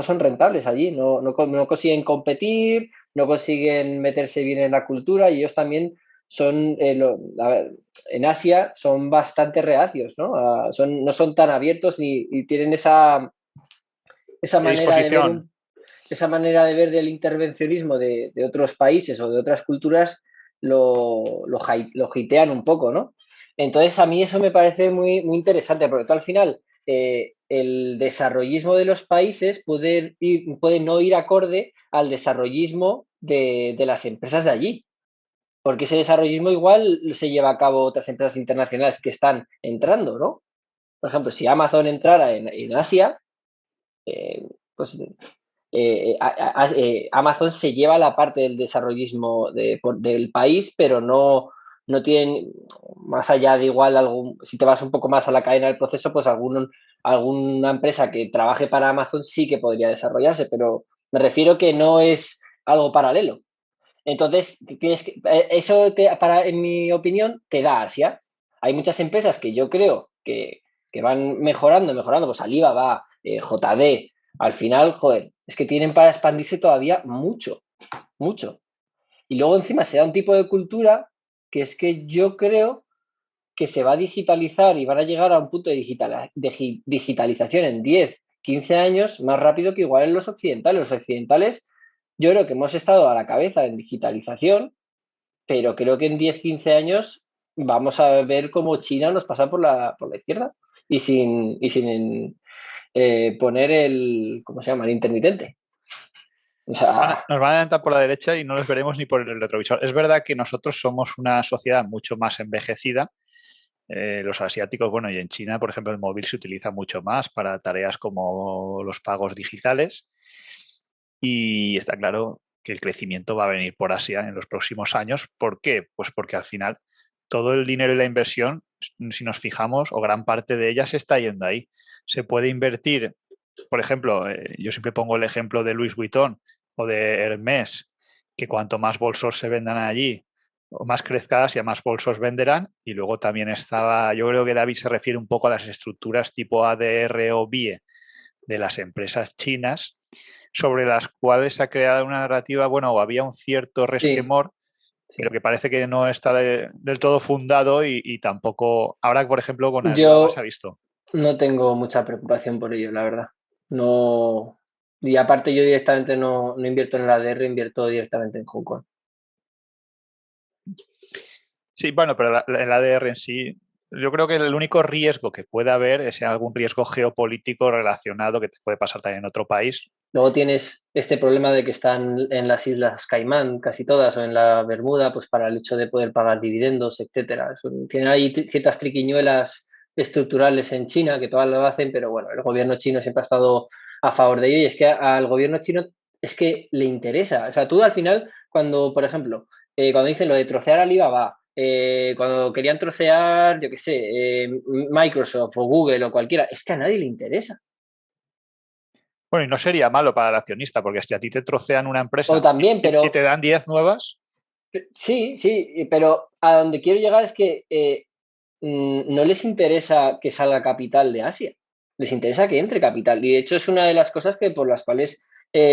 C: son rentables allí, no consiguen competir, no consiguen meterse bien en la cultura y ellos también son, a ver, en Asia son bastante reacios, ¿no? No son tan abiertos y tienen esa
B: ¿Qué
C: manera de ver
B: disposición?
C: esa manera de ver del intervencionismo de otros países o de otras culturas lo hitean un poco, ¿no? Entonces a mí eso me parece muy, muy interesante, porque tú al final el desarrollismo de los países puede no ir acorde al desarrollismo de las empresas de allí, porque ese desarrollismo igual se lleva a cabo otras empresas internacionales que están entrando, ¿no? Por ejemplo, si Amazon entrara en Asia, pues Amazon se lleva la parte del desarrollismo del país, pero no tienen, más allá de igual, si te vas un poco más a la cadena del proceso, pues alguna empresa que trabaje para Amazon sí que podría desarrollarse, pero me refiero que no es algo paralelo. Entonces, en mi opinión, te da Asia. Hay muchas empresas que yo creo que van mejorando, pues Alibaba, JD, al final, joder, es que tienen para expandirse todavía mucho, mucho. Y luego encima se da un tipo de cultura que es que yo creo que se va a digitalizar y van a llegar a un punto de digitalización en 10, 15 años más rápido que igual en los occidentales. Los occidentales, yo creo que hemos estado a la cabeza en digitalización, pero creo que en 10, 15 años vamos a ver cómo China nos pasa por la izquierda y sin poner el, ¿cómo se llama?, el intermitente. O sea,
B: Nos van a adelantar por la derecha y no los veremos ni por el retrovisor. Es verdad que nosotros somos una sociedad mucho más envejecida. Los asiáticos, bueno, y en China, por ejemplo, el móvil se utiliza mucho más para tareas como los pagos digitales. Y está claro que el crecimiento va a venir por Asia en los próximos años. ¿Por qué? Pues porque al final todo el dinero y la inversión, si nos fijamos, o gran parte de ella se está yendo ahí. Se puede invertir, por ejemplo, yo siempre pongo el ejemplo de Louis Vuitton o de Hermès, que cuanto más bolsos se vendan allí, o más crezca Asia, más bolsos venderán. Y luego también estaba, yo creo que David se refiere un poco a las estructuras tipo ADR o BIE de las empresas chinas, sobre las cuales se ha creado una narrativa, bueno, o había un cierto resquemor,
C: sí.
B: pero que parece que no está del todo fundado y tampoco, ahora por ejemplo con Alibaba
C: Yo
B: se ha visto.
C: no tengo mucha preocupación por ello, la verdad. No, y aparte yo directamente no invierto en el ADR, invierto directamente en Hong Kong.
B: Sí, bueno, pero el ADR en sí, yo creo que el único riesgo que puede haber es algún riesgo geopolítico relacionado que te puede pasar también en otro país.
C: Luego tienes este problema de que están en las Islas Caimán, casi todas, o en la Bermuda, pues para el hecho de poder pagar dividendos, etcétera. Tienen ahí ciertas triquiñuelas estructurales en China que todas lo hacen, pero bueno, el gobierno chino siempre ha estado a favor de ello y es que al gobierno chino es que le interesa. O sea, tú al final, cuando, por ejemplo, cuando dicen lo de trocear Alibaba, cuando querían trocear, yo qué sé, Microsoft o Google o cualquiera, es que a nadie le interesa.
B: Bueno, y no sería malo para el accionista, porque si a ti te trocean una
C: O
B: empresa
C: también,
B: y
C: pero
B: te dan 10 nuevas,
C: sí, sí, pero a donde quiero llegar es que no les interesa que salga capital de Asia, les interesa que entre capital. Y de hecho es una de las cosas que por las cuales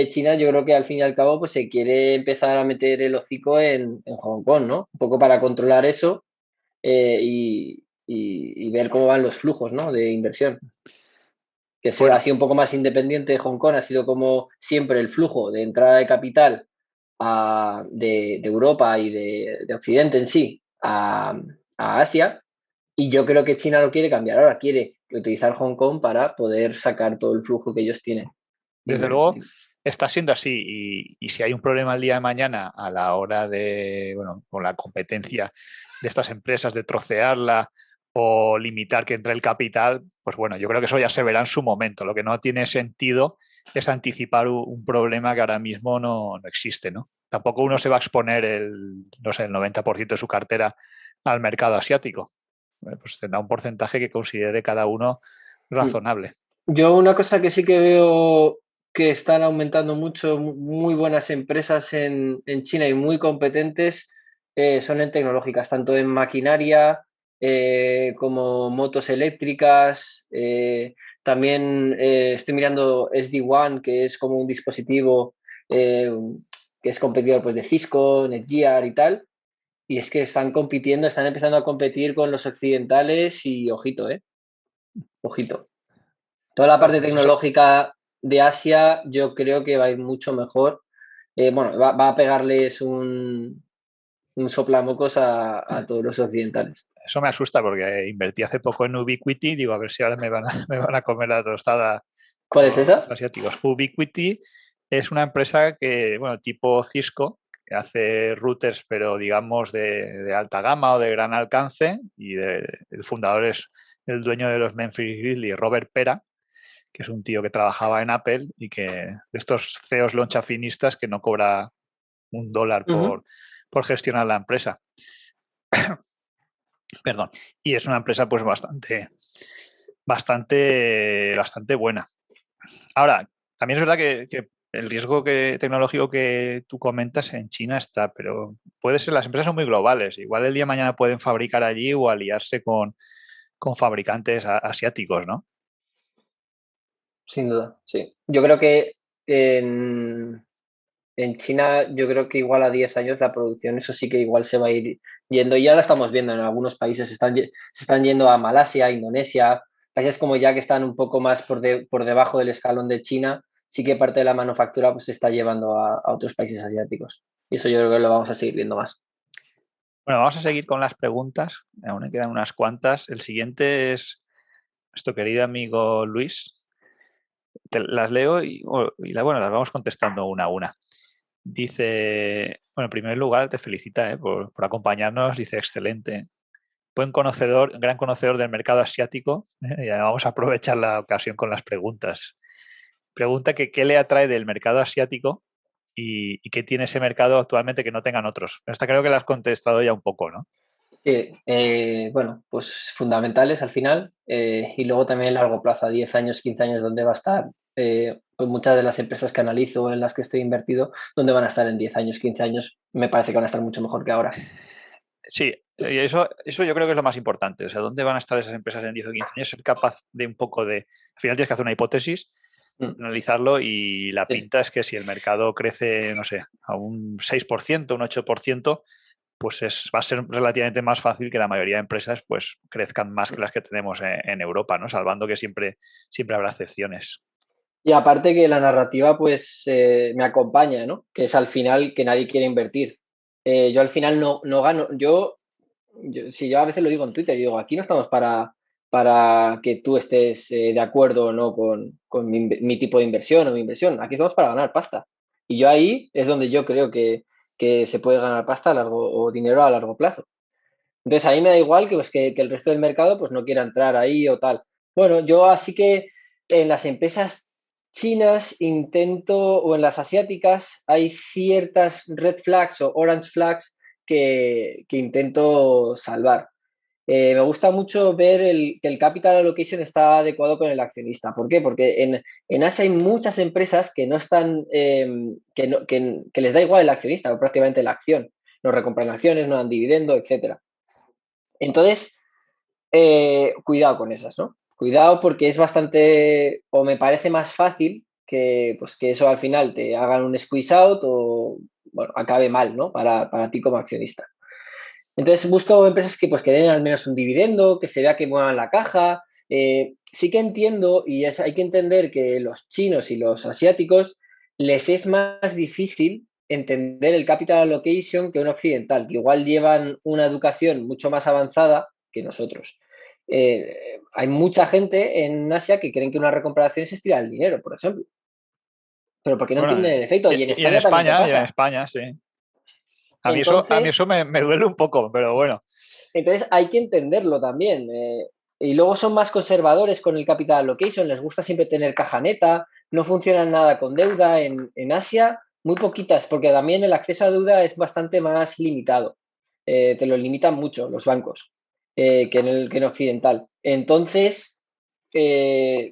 C: China yo creo que al fin y al cabo pues se quiere empezar a meter el hocico en Hong Kong, ¿no? Un poco para controlar eso y ver cómo van los flujos, ¿no?, de inversión. Que sea
B: bueno,
C: así un poco más independiente de Hong Kong, ha sido como siempre el flujo de entrada de capital de Europa y de Occidente en sí a Asia. Y yo creo que China lo quiere cambiar ahora, quiere utilizar Hong Kong para poder sacar todo el flujo que ellos tienen.
B: desde luego está siendo así y si hay un problema el día de mañana a la hora de, bueno, con la competencia de estas empresas de trocearla o limitar que entre el capital, pues bueno, yo creo que eso ya se verá en su momento. Lo que no tiene sentido es anticipar un problema que ahora mismo no existe, ¿no? Tampoco uno se va a exponer no sé, el 90% de su cartera al mercado asiático. Pues tendrá un porcentaje que considere cada uno razonable.
C: Yo una cosa que sí que veo que están aumentando mucho, muy buenas empresas en China y muy competentes, son en tecnológicas, tanto en maquinaria como motos eléctricas. También estoy mirando SD-WAN, que es como un dispositivo eh, que es competidor pues, de Cisco, Netgear y tal. Y es que están compitiendo, están empezando a competir con los occidentales y ojito, ojito. Toda la parte
B: Ostras, pues eso,
C: tecnológica de Asia yo creo que va a ir mucho mejor. Bueno, va a pegarles un soplamocos a todos los occidentales.
B: eso me asusta porque invertí hace poco en Ubiquiti, digo, a ver si ahora me van a comer la tostada
C: ¿Cuál es
B: los
C: esa?
B: asiáticos. Ubiquiti es una empresa que, bueno, tipo Cisco, que hace routers, pero digamos de alta gama o de gran alcance, y el fundador es el dueño de los Memphis Grizzlies, Robert Pera, que es un tío que trabajaba en Apple y que de estos CEOs lonchafinistas que no cobra $1
C: Ujú.
B: por gestionar la empresa. Perdón. Y es una empresa pues bastante buena. Ahora, también es verdad que el riesgo tecnológico que tú comentas en China está, pero puede ser, las empresas son muy globales. Igual el día de mañana pueden fabricar allí o aliarse con fabricantes asiáticos, ¿no?
C: Sin duda, sí. Yo creo que en, En China yo creo que igual a 10 años la producción, eso sí que igual se va a ir yendo. Y ya la estamos viendo en algunos países, se están yendo a Malasia, Indonesia, países como ya que están un poco más por debajo del escalón de China, sí que parte de la manufactura pues se está llevando a otros países asiáticos. Y eso yo creo que lo vamos a seguir viendo más.
B: Bueno, vamos a seguir con las preguntas. Aún me quedan unas cuantas. El siguiente es nuestro querido amigo Luis. Las leo bueno, las vamos contestando una a una. Dice, bueno, en primer lugar te felicita por acompañarnos. Dice, excelente. Gran conocedor del mercado asiático. Y vamos a aprovechar la ocasión con las preguntas. Pregunta que qué le atrae del mercado asiático y qué tiene ese mercado actualmente que no tengan otros. Esta creo que la has contestado ya un poco, ¿no?
C: Sí, bueno, pues fundamentales al final y luego también a largo plazo, a 10 años, 15 años, donde va a estar pues muchas de las empresas que analizo, en las que estoy invertido, donde van a estar en 10 años, 15 años, me parece que van a estar mucho mejor que ahora.
B: Sí, y eso yo creo que es lo más importante. O sea, ¿dónde van a estar esas empresas en 10 o 15 años? Ser capaz de un poco de... Al final tienes que hacer una hipótesis,
C: Mm,
B: analizarlo y la
C: sí.
B: pinta es que si el mercado crece, no sé, a un 6%, un 8%, pues va a ser relativamente más fácil que la mayoría de empresas pues crezcan más que las que tenemos en Europa, ¿no? Salvando que siempre habrá excepciones.
C: Y aparte que la narrativa pues me acompaña, ¿no? Que es al final que nadie quiere invertir. Yo al final no gano, si yo a veces lo digo en Twitter, yo digo, aquí no estamos para que tú estés de acuerdo o no con mi tipo de inversión o mi inversión, aquí estamos para ganar pasta. Y yo ahí es donde yo creo que se puede ganar pasta o dinero a largo plazo. Entonces a mí me da igual que el resto del mercado pues no quiera entrar ahí o tal. Bueno, yo así que en las empresas chinas intento, o en las asiáticas, hay ciertas red flags o orange flags que intento salvar. Me gusta mucho ver que el capital allocation está adecuado con el accionista. ¿Por qué? Porque en Asia hay muchas empresas que no están, que les da igual el accionista o prácticamente la acción. No recompran acciones, no dan dividendo, etcétera. Entonces, cuidado con esas, ¿no? Cuidado porque es bastante, o me parece más fácil pues, que eso al final te hagan un squeeze out o, bueno, acabe mal, ¿no? Para ti como accionista. Entonces busco empresas que pues que den al menos un dividendo, que se vea que muevan la caja. Sí que entiendo y hay que entender que los chinos y los asiáticos les es más difícil entender el capital allocation que un occidental, que igual llevan una educación mucho más avanzada que nosotros. Hay mucha gente en Asia que creen que una recompra es estirar el dinero, por ejemplo, pero porque no
B: Bueno,
C: entienden el efecto. Y en España también te
B: y en
C: pasa.
B: España, sí. A mí
C: Entonces,
B: eso me duele un poco, pero bueno.
C: Entonces hay que entenderlo también. Y luego son más conservadores con el capital allocation, les gusta siempre tener caja neta, no funcionan nada con deuda en Asia, muy poquitas, porque también el acceso a deuda es bastante más limitado. Te lo limitan mucho los bancos que en occidental. Entonces,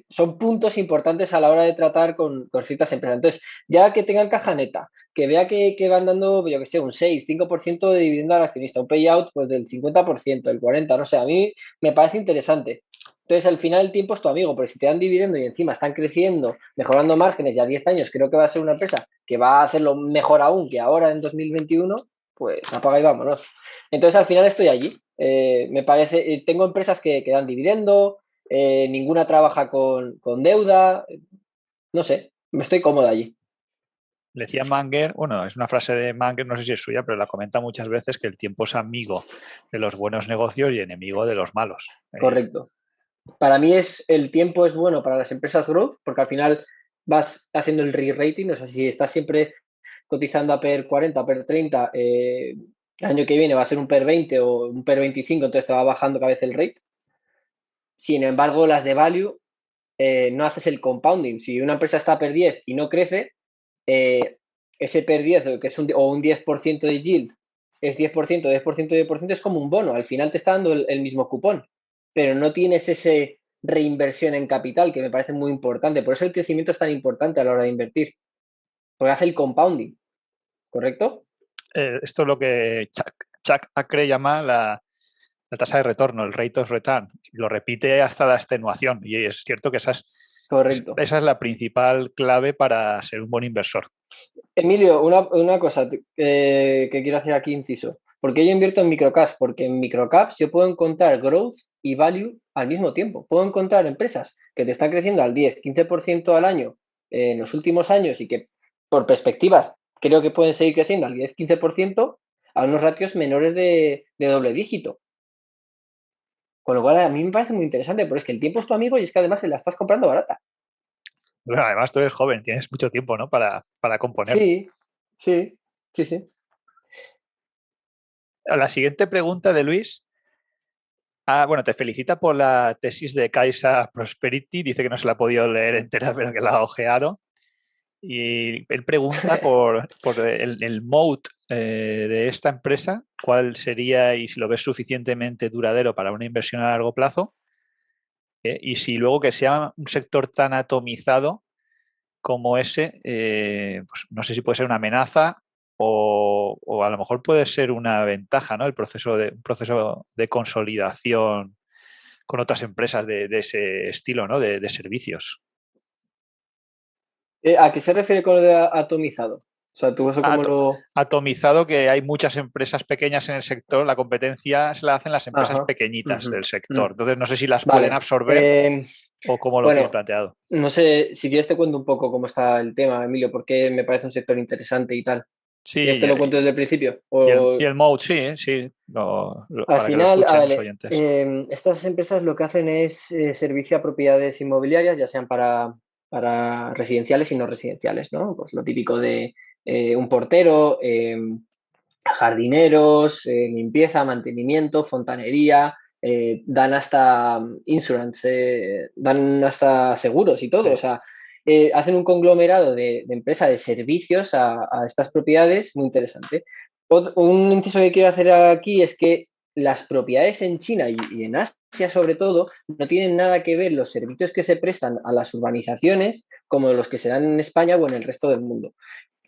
C: son puntos importantes a la hora de tratar con ciertas empresas. Entonces, ya que tengan caja neta, que vea que van dando, yo que sé, un 6-5% de dividendo al accionista, un payout pues del 50%, el 40%, no sé, a mí me parece interesante. Entonces, al final el tiempo es tu amigo, porque si te dan dividendo y encima están creciendo, mejorando márgenes, y a 10 años creo que va a ser una empresa que va a hacerlo mejor aún que ahora en 2021, pues apaga y vámonos. Entonces, al final estoy allí. Me parece, tengo empresas que dan dividendo, ninguna trabaja con deuda, no sé, me estoy cómodo allí.
B: Decía Manger, bueno, es una frase de Manger, no sé si es suya, pero la comenta muchas veces que el tiempo es amigo de los buenos negocios y enemigo de los malos.
C: Correcto. Para mí el tiempo es bueno para las empresas growth, porque al final vas haciendo el re-rating, o sea, si estás siempre cotizando a PER 40, a PER 30, el año que viene va a ser un PER 20 o un PER 25, entonces te va bajando cada vez el rate. Sin embargo, las de value no haces el compounding. Si una empresa está a PER 10 y no crece, ese PER 10, que es o un 10% de yield, es 10%, 10%, 10%, es como un bono. Al final te está dando el mismo cupón, pero no tienes ese reinversión en capital, que me parece muy importante. Por eso el crecimiento es tan importante a la hora de invertir, porque hace el compounding, ¿correcto?
B: Esto es lo que Chuck Acre llama la tasa de retorno, el rate of return. Lo repite hasta la extenuación y es cierto que
C: Correcto.
B: esa es la principal clave para ser un buen inversor.
C: Emilio, una cosa que quiero hacer aquí inciso. ¿Por qué yo invierto en microcaps? Porque en microcaps yo puedo encontrar growth y value al mismo tiempo. Puedo encontrar empresas que te están creciendo al 10-15% al año en los últimos años y que por perspectivas creo que pueden seguir creciendo al 10-15% a unos ratios menores de doble dígito. Con lo cual a mí me parece muy interesante, pero es que el tiempo es tu amigo y es que además se la estás comprando barata.
B: Bueno, además tú eres joven, tienes mucho tiempo, ¿no? Para componer.
C: Sí, sí, sí, sí.
B: La siguiente pregunta de Luis. Bueno, te felicita por la tesis de Caixa Prosperity. Dice que no se la ha podido leer entera, pero que la ha ojeado. Y él pregunta por el moat de esta empresa, cuál sería y si lo ves suficientemente duradero para una inversión a largo plazo. Y si luego que sea un sector tan atomizado como ese, pues no sé si puede ser una amenaza o a lo mejor puede ser una ventaja, ¿no? Un proceso de consolidación con otras empresas de ese estilo, ¿no? De servicios.
C: ¿A qué se refiere con lo de atomizado? O sea, tú eso como
B: Ato-
C: lo...
B: Atomizado, que hay muchas empresas pequeñas en el sector, la competencia se la hacen las empresas
C: Ajá.
B: pequeñitas
C: Ujú,
B: del sector. Entonces, no sé si las pueden
C: vale.
B: absorber o cómo lo tienen
C: Bueno,
B: planteado.
C: no sé, si quieres te cuento un poco cómo está el tema, Emilio, porque me parece un sector interesante y tal.
B: Sí,
C: ¿Quieres te lo cuento desde el principio?
B: y el mode, sí, sí,
C: Al
B: para que lo
C: final,
B: escuchen los
C: vale,
B: oyentes.
C: estas empresas lo que hacen es servicio a propiedades inmobiliarias, ya sean para residenciales y no residenciales, ¿no? Pues lo típico de un portero, jardineros, limpieza, mantenimiento, fontanería, dan hasta insurance, dan hasta seguros y todo.
B: Sí,
C: O
B: sí.
C: sea, hacen un conglomerado de empresa de servicios a estas propiedades muy interesante. Un inciso que quiero hacer aquí es que las propiedades en China y en Asia, sobre todo, no tienen nada que ver los servicios que se prestan a las urbanizaciones como los que se dan en España o en el resto del mundo.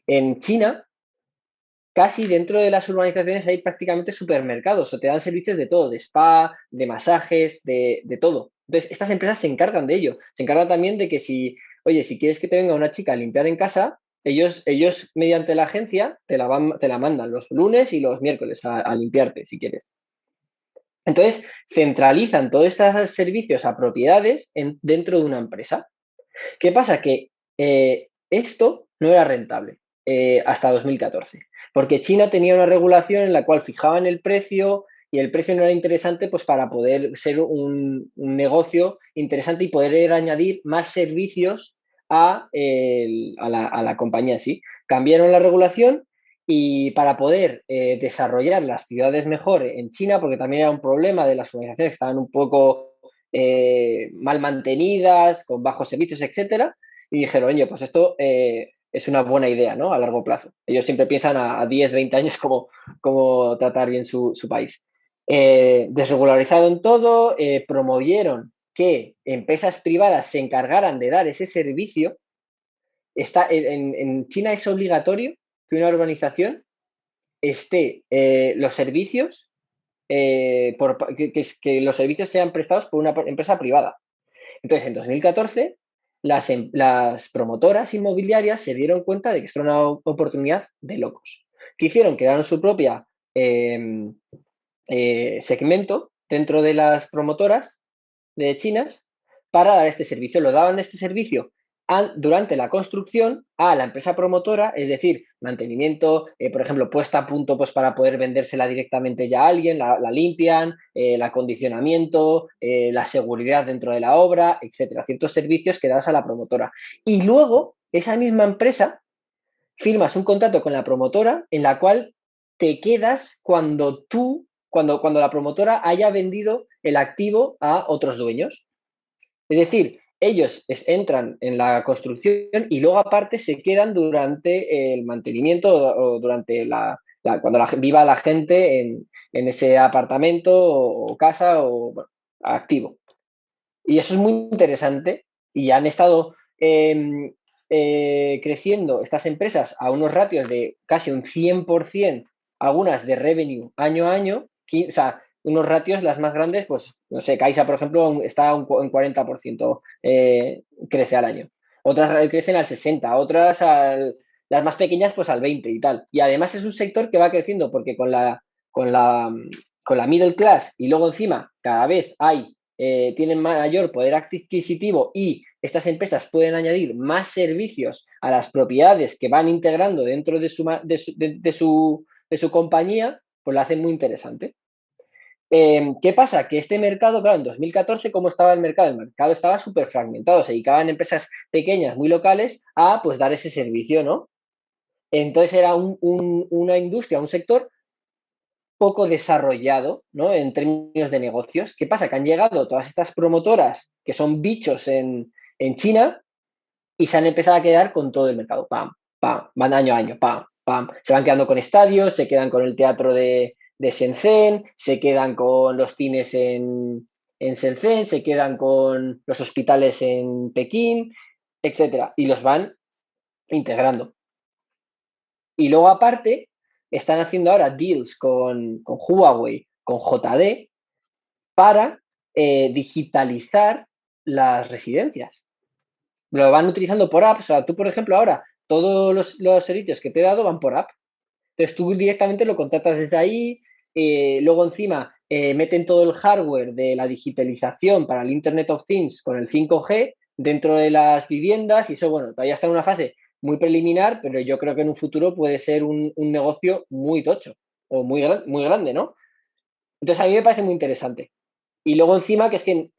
C: En China, casi dentro de las urbanizaciones hay prácticamente supermercados o te dan servicios de todo, de spa, de masajes, de todo. Entonces, estas empresas se encargan de ello. Se encargan también de que si, oye, si quieres que te venga una chica a limpiar en casa, ellos mediante la agencia te la mandan los lunes y los miércoles a limpiarte, si quieres. Entonces, centralizan todos estos servicios a propiedades dentro de una empresa. ¿Qué pasa? Que esto no era rentable hasta 2014, porque China tenía una regulación en la cual fijaban el precio y el precio no era interesante pues para poder ser un negocio interesante y poder añadir más servicios a la compañía en sí. Cambiaron la regulación y para poder desarrollar las ciudades mejor en China, porque también era un problema de las organizaciones que estaban un poco mal mantenidas, con bajos servicios, etcétera, y dijeron, oye, pues esto es una buena idea, ¿no? A largo plazo. Ellos siempre piensan a 10, 20 años cómo tratar bien su país. Desregularizaron todo, promovieron que empresas privadas se encargaran de dar ese servicio. En China es obligatorio que una urbanización esté los servicios, que los servicios sean prestados por una empresa privada. Entonces, en 2014, las promotoras inmobiliarias se dieron cuenta de que esto era una oportunidad de locos. ¿Qué hicieron? Crearon su propia segmento dentro de las promotoras de chinas para dar este servicio. Lo daban este servicio durante la construcción a la empresa promotora, es decir, mantenimiento, por ejemplo, puesta a punto pues, para poder vendérsela directamente ya a alguien, la limpian, el acondicionamiento, la seguridad dentro de la obra, etcétera, ciertos servicios que das a la promotora. Y luego, esa misma empresa firmas un contrato con la promotora en la cual te quedas cuando la promotora haya vendido el activo a otros dueños. Es decir, ellos entran en la construcción y luego aparte se quedan durante el mantenimiento o durante cuando viva la gente en ese apartamento o casa o bueno, activo. Y eso es muy interesante y han estado creciendo estas empresas a unos ratios de casi un 100%, algunas de revenue año a año, o sea, unos ratios las más grandes, pues no sé, Caixa, por ejemplo, está en 40% crece al año. Otras crecen al 60%, otras al las más pequeñas pues al 20 y tal. Y además es un sector que va creciendo porque con la middle class y luego encima cada vez tienen mayor poder adquisitivo y estas empresas pueden añadir más servicios a las propiedades que van integrando dentro de su compañía, pues lo hacen muy interesante. ¿Qué pasa? Que este mercado, claro, en 2014, ¿cómo estaba el mercado? El mercado estaba súper fragmentado, se dedicaban empresas pequeñas, muy locales, a pues dar ese servicio, ¿no? Entonces era una industria, un sector poco desarrollado, ¿no? En términos de negocios. ¿Qué pasa? Que han llegado todas estas promotoras que son bichos en China y se han empezado a quedar con todo el mercado. Pam, pam, van año a año, pam, pam. Se van quedando con estadios, se quedan con el teatro de Shenzhen, se quedan con los cines en Shenzhen, se quedan con los hospitales en Pekín, etcétera. Y los van integrando. Y luego, aparte, están haciendo ahora deals con Huawei, con JD, para digitalizar las residencias. Lo van utilizando por apps. O sea, tú, por ejemplo, ahora todos los servicios que te he dado van por app. Entonces tú directamente lo contratas desde ahí. Luego encima meten todo el hardware de la digitalización para el Internet of Things con el 5G dentro de las viviendas y eso, bueno, todavía está en una fase muy preliminar, pero yo creo que en un futuro puede ser un negocio muy tocho o muy grande, ¿no? Entonces a mí me parece muy interesante. Y luego encima que es que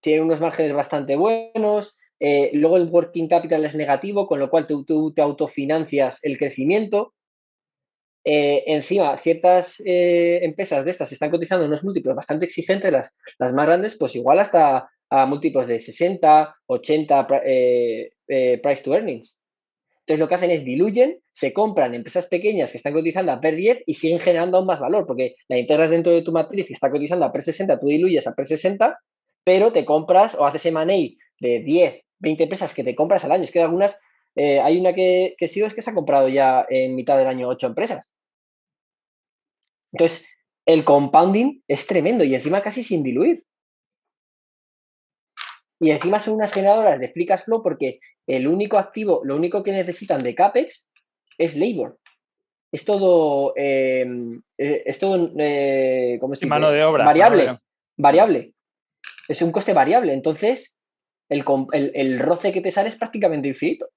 C: tiene unos márgenes bastante buenos, luego el working capital es negativo, con lo cual tú te autofinancias el crecimiento. Encima, ciertas empresas de estas están cotizando unos múltiplos bastante exigentes, las más grandes, pues igual hasta a múltiplos de 60, 80 price to earnings. Entonces lo que hacen es diluyen, se compran empresas pequeñas que están cotizando a PER 10 y siguen generando aún más valor, porque la integras dentro de tu matriz y está cotizando a PER 60, tú diluyes a PER 60, pero te compras o haces M&A de 10, 20 empresas que te compras al año. Es que algunas, hay una que sigo, es que se ha comprado ya en mitad del año 8 empresas. Entonces, el compounding es tremendo y encima casi sin diluir. Y encima son unas generadoras de free cash flow porque el único activo, lo único que necesitan de CAPEX es labor. Es todo, ¿cómo se dice?
B: Mano de obra.
C: Variable. Es un coste variable. Entonces, el roce que te sale es prácticamente infinito.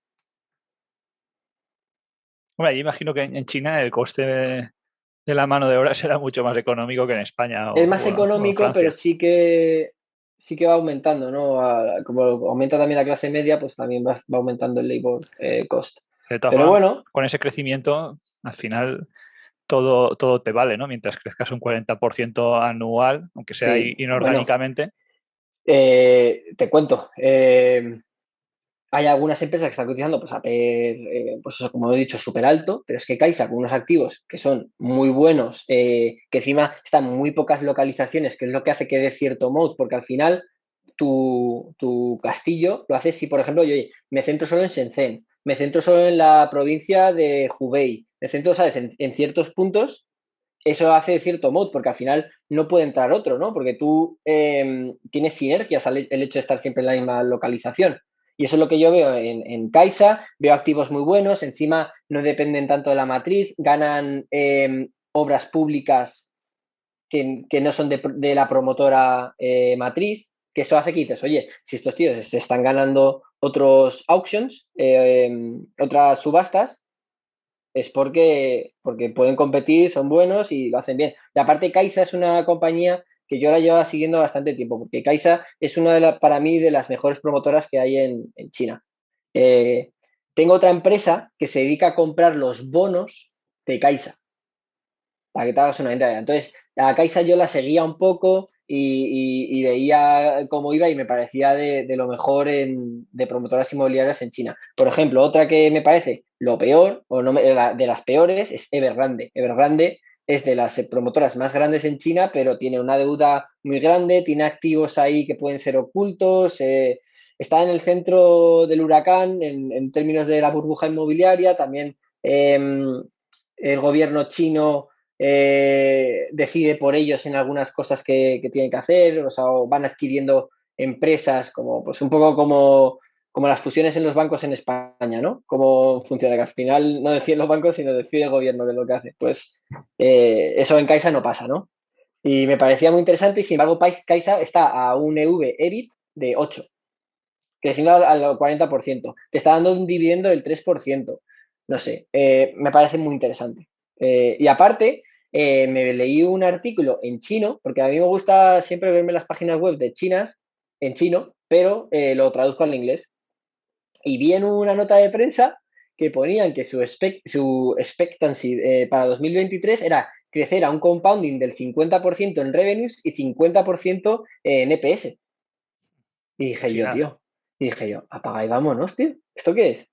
B: Bueno, yo imagino que en China el coste de la mano de obra será mucho más económico que en España
C: Es más económico, pero sí que va aumentando, ¿no? Como aumenta también la clase media, pues también va aumentando el labor cost.
B: De todas
C: Pero
B: formas,
C: bueno,
B: con ese crecimiento, al final todo te vale, ¿no? Mientras crezcas un 40% anual, aunque sea
C: sí,
B: inorgánicamente.
C: Bueno, te cuento. Hay algunas empresas que están cotizando pues, a PER, pues eso, como he dicho, súper alto, pero es que Caixa con unos activos que son muy buenos, que encima están muy pocas localizaciones, que es lo que hace que dé cierto moat, porque al final tu castillo lo haces si, por ejemplo, yo me centro solo en Shenzhen, me centro solo en la provincia de Hubei, me centro, ¿sabes?, en ciertos puntos, eso hace cierto moat, porque al final no puede entrar otro, ¿no? Porque tú tienes sinergias el hecho de estar siempre en la misma localización. Y eso es lo que yo veo en Caixa, veo activos muy buenos, encima no dependen tanto de la matriz, ganan obras públicas que no son de la promotora matriz, que eso hace que dices, oye, si estos tíos se están ganando otros auctions, otras subastas, es porque pueden competir, son buenos y lo hacen bien. Y aparte, Caixa es una compañía que yo la llevo siguiendo bastante tiempo, porque Caixa es una para mí de las mejores promotoras que hay en China. Tengo otra empresa que se dedica a comprar los bonos de Caixa, para que te hagas una idea. Entonces, a Caixa yo la seguía un poco y veía cómo iba y me parecía de lo mejor de promotoras inmobiliarias en China. Por ejemplo, otra que me parece lo peor, o no de las peores, es Evergrande. Evergrande es de las promotoras más grandes en China, pero tiene una deuda muy grande, tiene activos ahí que pueden ser ocultos, está en el centro del huracán en términos de la burbuja inmobiliaria, también el gobierno chino decide por ellos en algunas cosas que tienen que hacer, o sea, van adquiriendo empresas como, pues un poco como las fusiones en los bancos en España, ¿no? Cómo funciona, que al final no deciden los bancos, sino decide el gobierno de lo que hace. Pues eso en Caixa no pasa, ¿no? Y me parecía muy interesante y sin embargo Caixa está a un EV/EBIT de 8, creciendo al 40%. Te está dando un dividendo del 3%. No sé, me parece muy interesante. Y aparte, me leí un artículo en chino, porque a mí me gusta siempre verme las páginas web de chinas en chino, pero lo traduzco al inglés. Y vi en una nota de prensa que ponían que su expectancy para 2023 era crecer a un compounding del 50% en revenues y 50% en EPS. Y dije
B: Sí,
C: yo,
B: nada.
C: tío, apaga y vámonos, tío. ¿Esto qué es?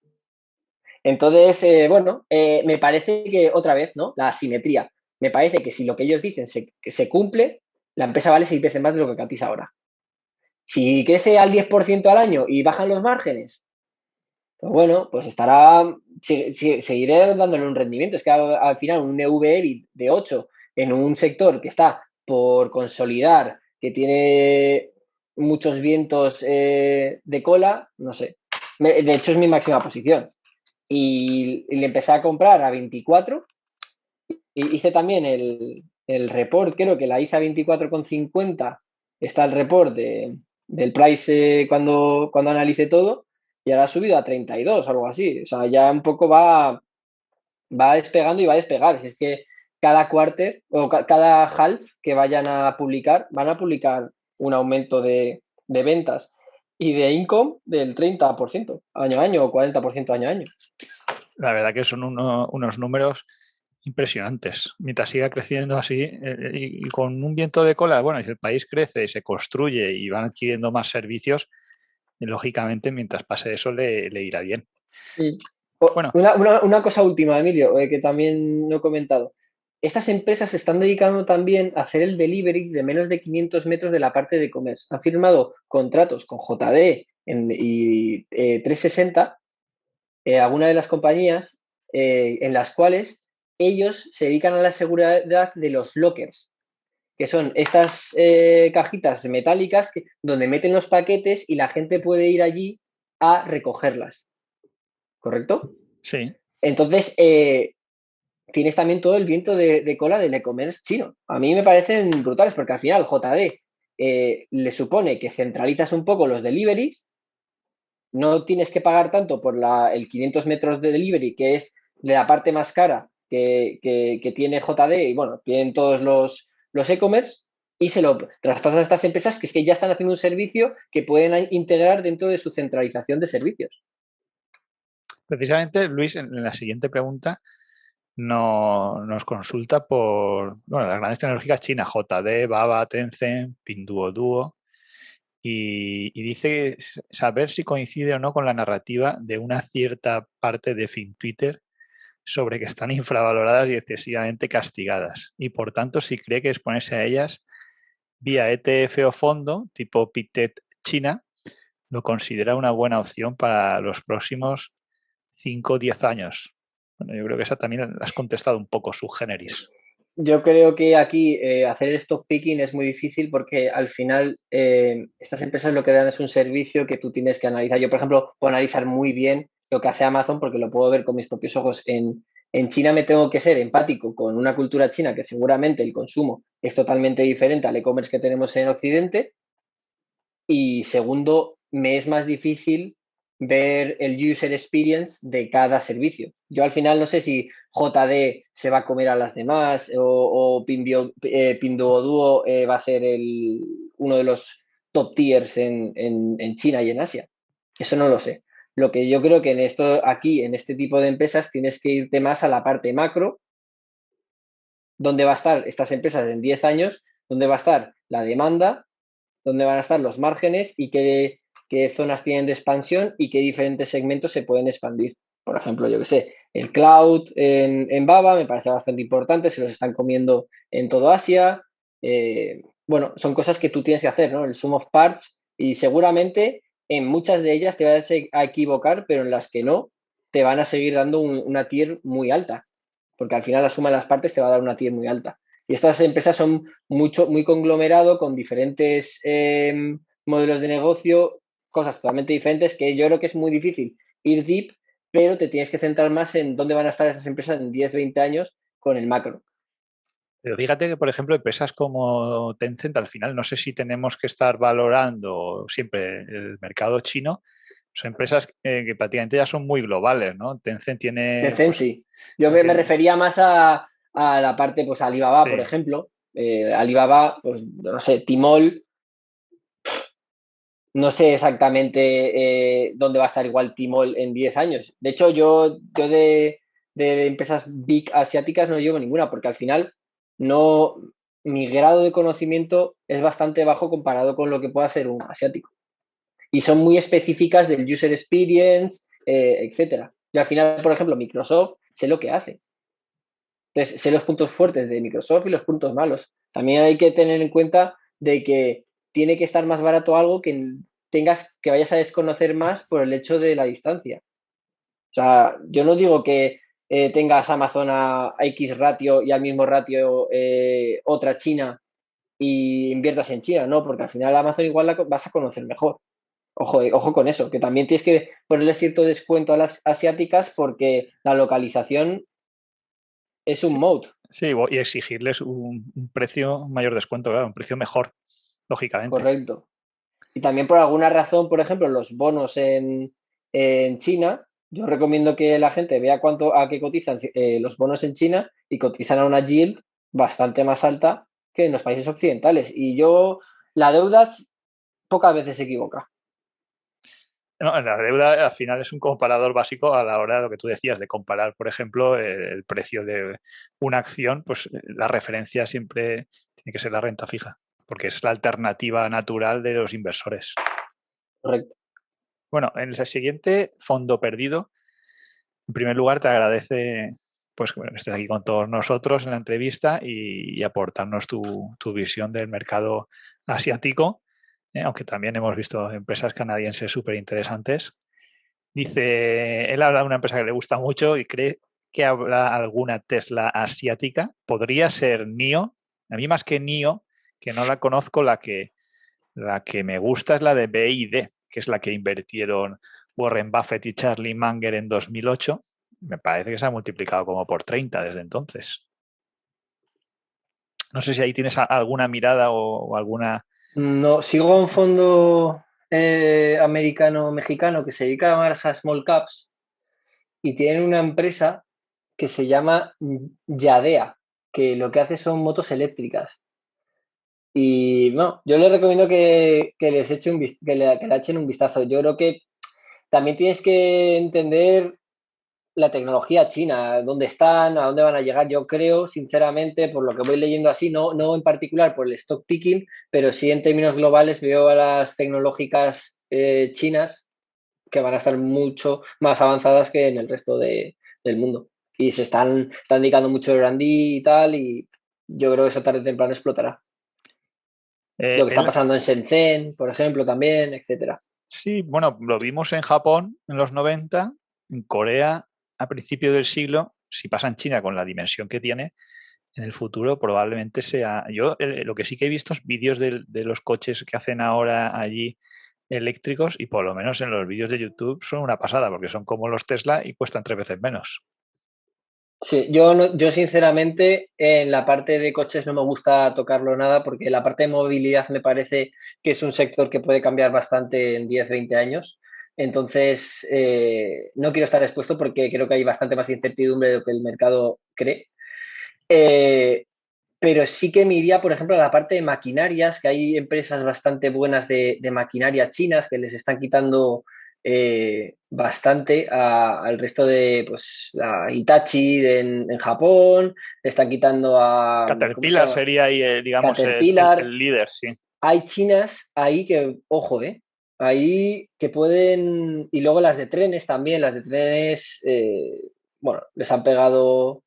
C: Entonces, bueno, me parece que otra vez, ¿no? La asimetría. Me parece que si lo que ellos dicen que se cumple, la empresa vale 6 veces más de lo que cotiza ahora. Si crece al 10% al año y bajan los márgenes, pues bueno, pues seguiré dándole un rendimiento. Es que al final un EV/EBIT de 8 en un sector que está por consolidar, que tiene muchos vientos de cola, no sé. De hecho, es mi máxima posición. Y le empecé a comprar a 24. Y hice también el report, creo que la hice a 24,50. Está el report del price cuando analice todo. Y ahora ha subido a 32 o algo así. O sea, ya un poco va despegando y va a despegar. Si es que cada quarter o cada half que vayan a publicar, van a publicar un aumento de ventas y de income del 30% año a año o 40% año a año.
B: La verdad que son unos números impresionantes. Mientras siga creciendo así y con un viento de cola, bueno, si el país crece y se construye y van adquiriendo más servicios, lógicamente mientras pase eso le irá bien.
C: Mm.
B: Bueno,
C: Una cosa última, Emilio, que también no he comentado. Estas empresas se están dedicando también a hacer el delivery de menos de 500 metros de la parte de e-commerce. Han firmado contratos con JD y 360, alguna de las compañías, en las cuales ellos se dedican a la seguridad de los lockers, que son estas cajitas metálicas donde meten los paquetes y la gente puede ir allí a recogerlas. ¿Correcto?
B: sí.
C: Entonces, tienes también todo el viento de cola del e-commerce chino. A mí me parecen brutales porque al final JD le supone que centralizas un poco los deliveries, no tienes que pagar tanto por el 500 metros de delivery, que es de la parte más cara que tiene JD y bueno, tienen todos los e-commerce, y se lo traspasas a estas empresas que es que ya están haciendo un servicio que pueden integrar dentro de su centralización de servicios.
B: Precisamente, Luis, en la siguiente pregunta nos consulta por las grandes tecnológicas chinas, JD, Baba, Tencent, Pinduoduo, y dice saber si coincide o no con la narrativa de una cierta parte de FinTwitter sobre que están infravaloradas y excesivamente castigadas, y por tanto si cree que exponerse a ellas vía ETF o fondo tipo PICTET China lo considera una buena opción para los próximos 5 o 10 años. Bueno, yo creo que esa también has contestado un poco su generis.
C: Yo creo que aquí hacer el stock picking es muy difícil porque al final estas empresas lo que dan es un servicio que tú tienes que analizar. Yo, por ejemplo, puedo analizar muy bien lo que hace Amazon porque lo puedo ver con mis propios ojos. En China me tengo que ser empático con una cultura china que seguramente el consumo es totalmente diferente al e-commerce que tenemos en Occidente. Y segundo, me es más difícil ver el user experience de cada servicio. Yo al final no sé si JD se va a comer a las demás o Pinduoduo va a ser uno de los top tiers en China y en Asia. Eso no lo sé. Lo que yo creo que aquí, en este tipo de empresas, tienes que irte más a la parte macro, donde va a estar estas empresas en 10 años, donde va a estar la demanda, dónde van a estar los márgenes y qué zonas tienen de expansión y qué diferentes segmentos se pueden expandir. Por ejemplo, yo que sé, el cloud en Baba me parece bastante importante, se los están comiendo en todo Asia. Bueno, son cosas que tú tienes que hacer, ¿no? El sum of parts, y seguramente en muchas de ellas te vas a equivocar, pero en las que no, te van a seguir dando una tier muy alta, porque al final la suma de las partes te va a dar una tier muy alta. Y estas empresas son muy conglomerado con diferentes modelos de negocio cosas totalmente diferentes que yo creo que es muy difícil ir deep, pero te tienes que centrar más en dónde van a estar esas empresas en 10, 20 años con el macro.
B: Pero fíjate que, por ejemplo, empresas como Tencent, al final, no sé si tenemos que estar valorando siempre el mercado chino. Son empresas que prácticamente ya son muy globales, ¿no? Tencent tiene...
C: Tencent,
B: pues,
C: sí. Yo me refería más a la parte, pues Alibaba,
B: sí.
C: por ejemplo. Alibaba, pues no sé, Tmall, no sé exactamente dónde va a estar igual Tmall en 10 años. De hecho, yo de empresas big asiáticas no llevo ninguna, porque al final no, mi grado de conocimiento es bastante bajo comparado con lo que pueda ser un asiático. Y son muy específicas del user experience, etcétera. Yo al final, por ejemplo, Microsoft, sé lo que hace. Entonces, sé los puntos fuertes de Microsoft y los puntos malos. También hay que tener en cuenta de que tiene que estar más barato algo que vayas a desconocer más por el hecho de la distancia. O sea, yo no digo que tengas Amazon a X ratio y al mismo ratio otra China y inviertas en China, no, porque al final Amazon igual la vas a conocer mejor. Ojo, ojo con eso, que también tienes que ponerle cierto descuento a las asiáticas porque la localización es un
B: Sí,
C: mode.
B: sí, y exigirles un precio, un mayor descuento, claro, un precio mejor, lógicamente.
C: Correcto. Y también por alguna razón, por ejemplo, los bonos en China, yo recomiendo que la gente vea a qué cotizan los bonos en China y cotizan a una yield bastante más alta que en los países occidentales. Y la deuda pocas veces se equivoca.
B: No, la deuda al final es un comparador básico a la hora de lo que tú decías, de comparar, por ejemplo, el precio de una acción, pues la referencia siempre tiene que ser la renta fija, porque es la alternativa natural de los inversores.
C: Correcto.
B: Bueno, en el siguiente, fondo perdido. En primer lugar, te agradece pues, que estés aquí con todos nosotros en la entrevista y aportarnos tu visión del mercado asiático, aunque también hemos visto empresas canadienses súper interesantes. Dice, él habla de una empresa que le gusta mucho y cree que habrá alguna Tesla asiática. Podría ser NIO. A mí más que NIO, que no la conozco, la que me gusta es la de BID, que es la que invirtieron Warren Buffett y Charlie Munger en 2008. Me parece que se ha multiplicado como por 30 desde entonces. No sé si ahí tienes alguna mirada o alguna...
C: No, sigo a un fondo americano-mexicano que se dedica más a small caps y tienen una empresa que se llama Yadea, que lo que hace son motos eléctricas. Y no, yo les recomiendo que les eche que le echen un vistazo. Yo creo que también tienes que entender la tecnología china, dónde están, a dónde van a llegar. Yo creo, sinceramente, por lo que voy leyendo así, no en particular por el stock picking, pero sí en términos globales veo a las tecnológicas chinas que van a estar mucho más avanzadas que en el resto del mundo. Y están dedicando mucho al R&D y tal, y yo creo que eso tarde o temprano explotará. Lo que está
B: él,
C: pasando en Shenzhen, por ejemplo, también, etcétera.
B: sí, bueno, lo vimos en Japón en los 90, en Corea a principios del siglo. Si pasa en China con la dimensión que tiene, en el futuro probablemente sea... Yo lo que sí que he visto es vídeos de los coches que hacen ahora allí eléctricos y por lo menos en los vídeos de YouTube son una pasada porque son como los Tesla y cuestan 3 veces menos.
C: Sí, yo sinceramente en la parte de coches no me gusta tocarlo nada porque la parte de movilidad me parece que es un sector que puede cambiar bastante en 10, 20 años. Entonces, no quiero estar expuesto porque creo que hay bastante más incertidumbre de lo que el mercado cree. Eh, pero sí que me iría, por ejemplo, a la parte de maquinarias, que hay empresas bastante buenas de maquinaria chinas que les están quitando bastante al resto de, pues, la Hitachi en Japón, le están quitando a, ¿cómo se
B: Caterpillar
C: llama?
B: sería ahí, digamos,
C: Caterpillar.
B: el líder, sí.
C: Hay chinas ahí que, ojo, ahí que pueden, y luego las de trenes también, las de trenes, bueno, les han pegado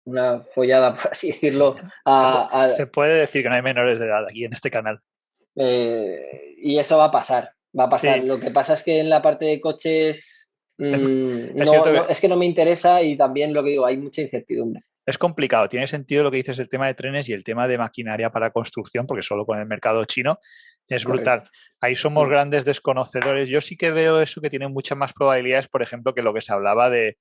C: una follada, por así decirlo,
B: Se puede decir que no hay menores de edad aquí en este canal.
C: y eso va a pasar, va a pasar.
B: Sí,
C: Lo que pasa es que en la parte de coches
B: es, es cierto que
C: es que no me interesa y también lo que digo, hay mucha incertidumbre.
B: es complicado. Tiene sentido lo que dices el tema de trenes y el tema de maquinaria para construcción, porque solo con el mercado chino Es
C: Correcto.
B: brutal. Ahí somos grandes desconocedores. Yo sí que veo eso, que tiene muchas más probabilidades, por ejemplo, que lo que se hablaba de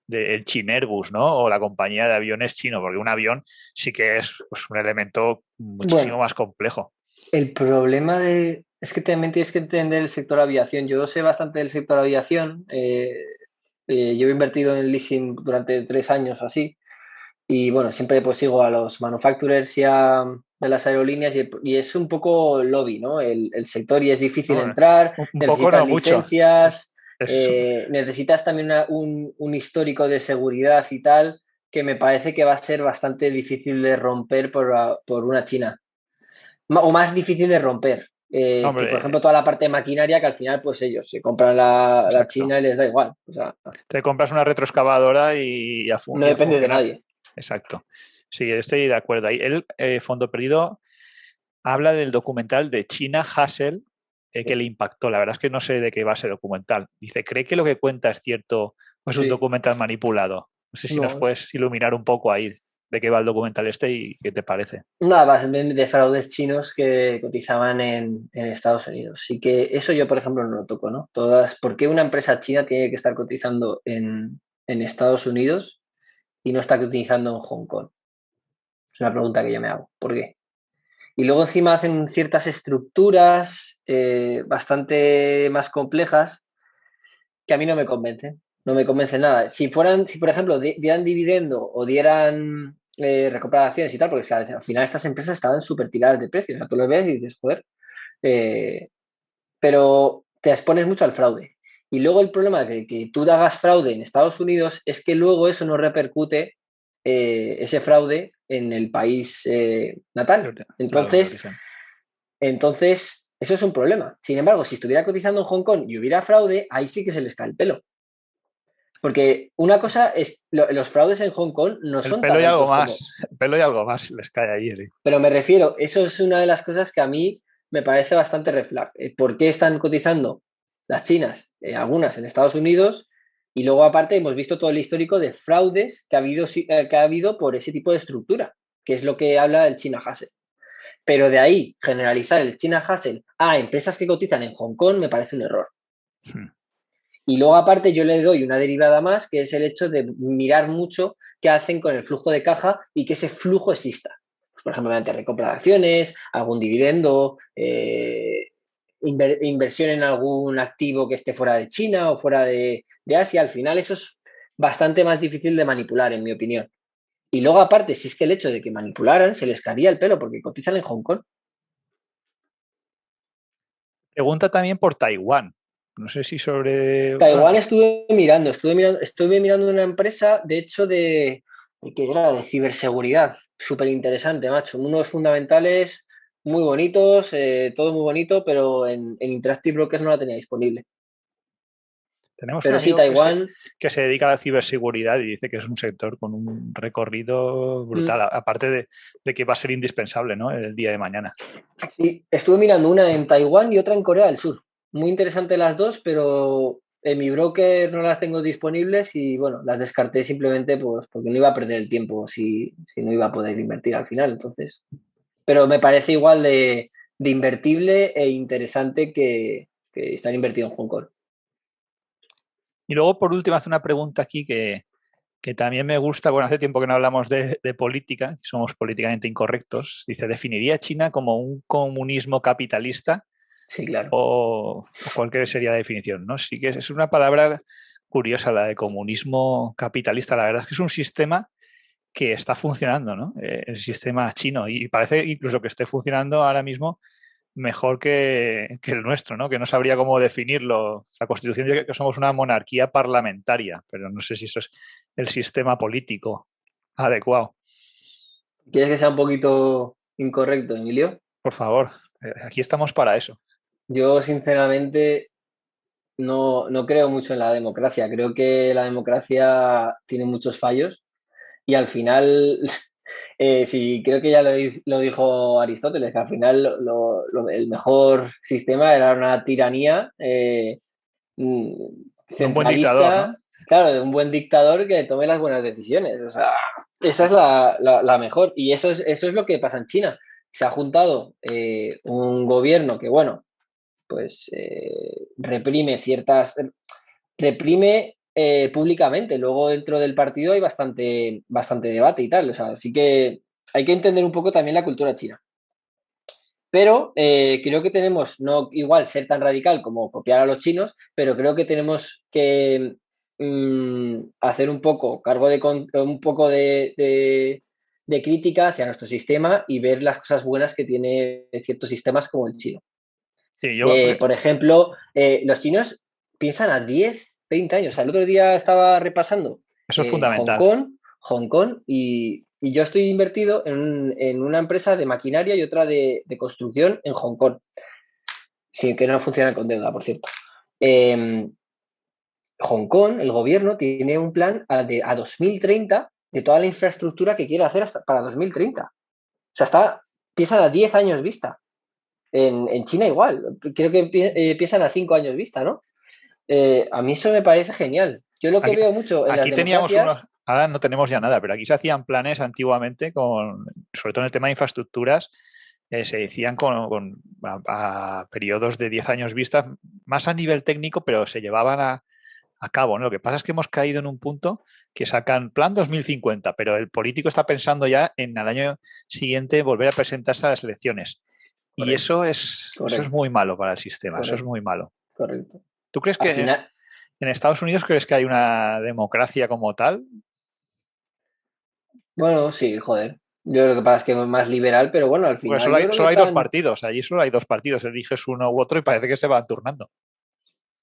B: el Chinerbus, ¿no? O la compañía de aviones chino, porque un avión sí que es pues, un elemento muchísimo
C: Bueno,
B: más complejo.
C: el problema es que también tienes que entender el sector aviación. Yo sé bastante del sector aviación. Yo he invertido en leasing durante 3 años o así. Y bueno, siempre pues sigo a los manufacturers de las aerolíneas y es un poco lobby, ¿no? El sector y es difícil
B: No,
C: entrar,
B: un poco,
C: necesitas
B: no mucho.
C: licencias,
B: Es-
C: necesitas también un histórico de seguridad y tal, que me parece que va a ser bastante difícil de romper por una China. O más difícil de romper. Que por
B: hombre,
C: ejemplo toda la parte de maquinaria que al final pues ellos se compran la
B: exacto.
C: China y les da igual. O sea,
B: Te compras una retroexcavadora
C: no
B: y a
C: depende de
B: funcionar.
C: nadie.
B: Exacto. Sí, estoy de acuerdo. Ahí el Fondo Perdido habla del documental de China Hassel que le impactó. La verdad es que no sé de qué va ese documental. Dice, ¿cree que lo que cuenta es cierto o es un
C: Sí,
B: documental manipulado? No sé si nos
C: no,
B: puedes iluminar un poco ahí de qué va el documental este y qué te parece.
C: nada más de fraudes chinos que cotizaban en Estados Unidos. Sí que eso yo, por ejemplo, no lo toco, ¿no? ¿Por qué una empresa china tiene que estar cotizando en Estados Unidos y no está cotizando en Hong Kong? Es una pregunta que yo me hago. ¿Por qué? Y luego encima hacen ciertas estructuras bastante más complejas que a mí no me convencen. No me convence nada. Si por ejemplo, dieran dividendo o dieran recuperaciones y tal, porque al final estas empresas estaban súper tiradas de precios. O sea, tú lo ves y dices, joder, eh, pero te expones mucho al fraude. Y luego el problema de que tú hagas fraude en Estados Unidos es que luego eso no repercute ese fraude en el país natal.
B: Claro, de
C: Entonces,
B: origen.
C: eso es un problema. Sin embargo, si estuviera cotizando en Hong Kong y hubiera fraude, ahí sí que se les cae el pelo. Porque una cosa es, los fraudes en Hong Kong no
B: El
C: son
B: pelo
C: tan
B: y algo
C: altos como,
B: más. El pelo y algo más les cae ahí. Sí.
C: pero me refiero, eso es una de las cosas que a mí me parece bastante red flag. ¿Por qué están cotizando las chinas, algunas en Estados Unidos? Y luego aparte hemos visto todo el histórico de fraudes que ha habido por ese tipo de estructura, que es lo que habla el China Hassel. Pero de ahí generalizar el China Hassel a empresas que cotizan en Hong Kong me parece un error. Y luego aparte yo le doy una derivada más, que es el hecho de mirar mucho qué hacen con el flujo de caja y que ese flujo exista. Pues, por ejemplo, mediante recompra de acciones, algún dividendo, inversión en algún activo que esté fuera de China o fuera de Asia. Al final eso es bastante más difícil de manipular, en mi opinión. Y luego aparte, si es que el hecho de que manipularan se les caería el pelo porque cotizan en Hong Kong.
B: Pregunta también por Taiwán. No sé si sobre...
C: Taiwán
B: Bueno,
C: estuve mirando una empresa, de hecho, ¿de qué era? De ciberseguridad. Súper interesante, macho. Unos fundamentales muy bonitos, todo muy bonito, pero en Interactive Brokers no la tenía disponible.
B: tenemos un
C: Pero sí,
B: amigo
C: Taiwán,
B: que se dedica a la ciberseguridad y dice que es un sector con un recorrido brutal, aparte de que va a ser indispensable, ¿no? El día de mañana.
C: sí, estuve mirando una en Taiwán y otra en Corea del Sur. Muy interesante las dos, pero en mi broker no las tengo disponibles y bueno, las descarté simplemente pues, porque no iba a perder el tiempo si no iba a poder invertir al final. Entonces, pero me parece igual de invertible e interesante que estar invertido en Hong Kong.
B: Y luego, por último, hace una pregunta aquí que también me gusta. Bueno, hace tiempo que no hablamos de política, somos políticamente incorrectos. Dice, ¿definiría a China como un comunismo capitalista?
C: Sí, claro.
B: O cualquier sería la definición, ¿no? Sí que es una palabra curiosa la de comunismo capitalista. La verdad es que es un sistema que está funcionando, ¿no? El sistema chino. Y parece incluso que esté funcionando ahora mismo mejor que el nuestro, ¿no? Que no sabría cómo definirlo. La Constitución dice que somos una monarquía parlamentaria, pero no sé si eso es el sistema político adecuado.
C: ¿Quieres que sea un poquito incorrecto, Emilio?
B: Por favor, aquí estamos para eso.
C: Yo, sinceramente, no creo mucho en la democracia. Creo que la democracia tiene muchos fallos y al final, sí, creo que ya lo dijo Aristóteles, que al final el mejor sistema era una tiranía mm,
B: Un buen dictador, ¿no?
C: centralista, claro, de un buen dictador que tome las buenas decisiones. O sea, esa es la mejor. Y eso es lo que pasa en China. se ha juntado un gobierno que, bueno, pues reprime públicamente. Luego dentro del partido hay bastante debate y tal. O sea, así que hay que entender un poco también la cultura china. Pero creo que tenemos, no igual ser tan radical como copiar a los chinos, pero creo que tenemos que hacer un poco un poco de crítica hacia nuestro sistema y ver las cosas buenas que tiene ciertos sistemas como el chino.
B: Sí,
C: Por ejemplo, los chinos piensan a 10, 20 años. O sea, el otro día estaba repasando
B: eso es
C: Hong
B: fundamental.
C: Kong, y yo estoy invertido en una empresa de maquinaria y otra de construcción en Hong Kong. Sí, que no funciona con deuda, por cierto. Hong Kong, el gobierno, tiene un plan a 2030 de toda la infraestructura que quiere hacer hasta para 2030. O sea, piensan a 10 años vista. En China igual, creo que piensan a 5 años vista, ¿no? A mí eso me parece genial. Yo lo que
B: Aquí,
C: veo mucho en las
B: aquí teníamos unos,
C: democracias,
B: ahora no tenemos ya nada, pero aquí se hacían planes antiguamente, sobre todo en el tema de infraestructuras, se decían a periodos de 10 años vista, más a nivel técnico, pero se llevaban a cabo, ¿no? Lo que pasa es que hemos caído en un punto que sacan plan 2050, pero el político está pensando ya en el año siguiente volver a presentarse a las elecciones. Y
C: correcto,
B: eso es muy malo para el sistema, eso es
C: correcto,
B: muy malo.
C: correcto.
B: ¿Tú crees
C: Al
B: que
C: final,
B: en Estados Unidos crees que hay una democracia como tal?
C: bueno, sí, joder. Yo lo que pasa es que es más liberal, pero bueno, al
B: Porque
C: final yo creo que
B: solo hay dos
C: están.
B: partidos, allí solo hay dos partidos, eliges uno u otro y parece que se van turnando.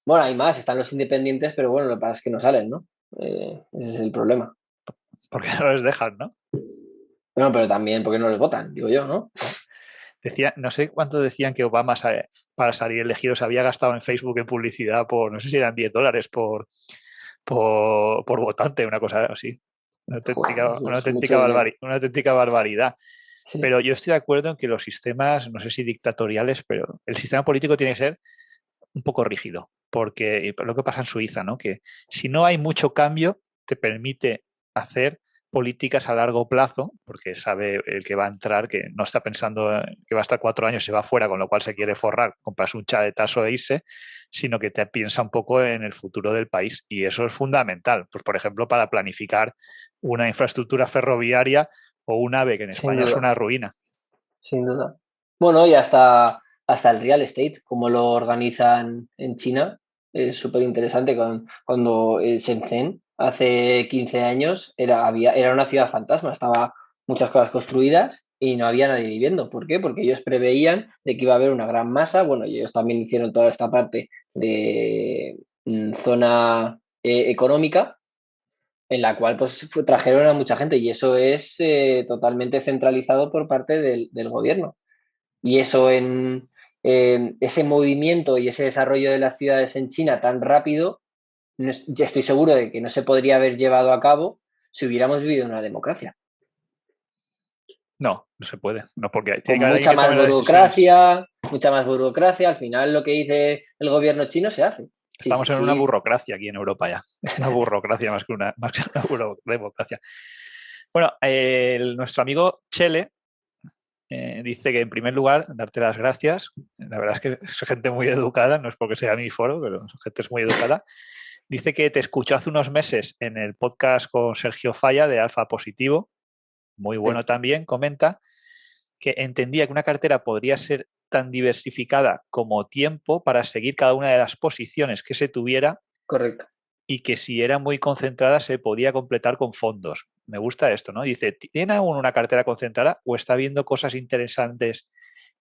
C: Bueno, hay más, están los independientes, pero bueno, lo que pasa es que no salen, ¿no? Ese es el problema.
B: Porque no les dejan, ¿no?
C: Bueno, pero también porque no les votan, digo yo, ¿no?
B: Decía, no sé cuánto decían que Obama para salir elegido se había gastado en Facebook en publicidad por, no sé si eran $10 por votante, una cosa así.
C: Joder,
B: Una
C: es mucho dinero.
B: una auténtica barbaridad.
C: Sí,
B: Pero yo estoy de acuerdo en que los sistemas, no sé si dictatoriales, pero el sistema político tiene que ser un poco rígido, porque lo que pasa en Suiza, ¿no? Que si no hay mucho cambio, te permite hacer políticas a largo plazo, porque sabe el que va a entrar, que no está pensando que va a estar 4 años y se va fuera, con lo cual se quiere forrar, comprarse un chaletazo e irse, sino que te piensa un poco en el futuro del país. Y eso es fundamental, pues por ejemplo, para planificar una infraestructura ferroviaria o un AVE, que en
C: sin
B: España es
C: duda,
B: una ruina.
C: sin duda. Bueno, y hasta el real estate, como lo organizan en China, es súper interesante. Cuando Shenzhen, hace 15 años, era una ciudad fantasma, estaba muchas cosas construidas y no había nadie viviendo. ¿Por qué? Porque ellos preveían de que iba a haber una gran masa. Bueno, y ellos también hicieron toda esta parte de zona económica, en la cual pues trajeron a mucha gente, y eso es totalmente centralizado por parte del gobierno. Y eso en ese movimiento y ese desarrollo de las ciudades en China tan rápido, ya estoy seguro de que no se podría haber llevado a cabo si hubiéramos vivido en una democracia.
B: No, no se puede, no, porque tiene
C: Con
B: que haber alguien que tome las decisiones.
C: mucha más burocracia, al final lo que dice el gobierno chino se hace. Sí, sí,
B: Estamos en una
C: sí,
B: burocracia aquí en Europa ya. Es una burocracia más que una democracia. Bueno, nuestro amigo Chele dice que en primer lugar darte las gracias. La verdad es que es gente muy educada, no es porque sea mi foro, pero gente es muy educada. Dice que te escuchó hace unos meses en el podcast con Sergio Falla de Alfa Positivo. Muy bueno
C: sí,
B: también, comenta que entendía que una cartera podría ser tan diversificada como tiempo para seguir cada una de las posiciones que se tuviera
C: correcto.
B: y que si era muy concentrada se podía completar con fondos. Me gusta esto, ¿no? Dice, ¿tiene aún una cartera concentrada o está viendo cosas interesantes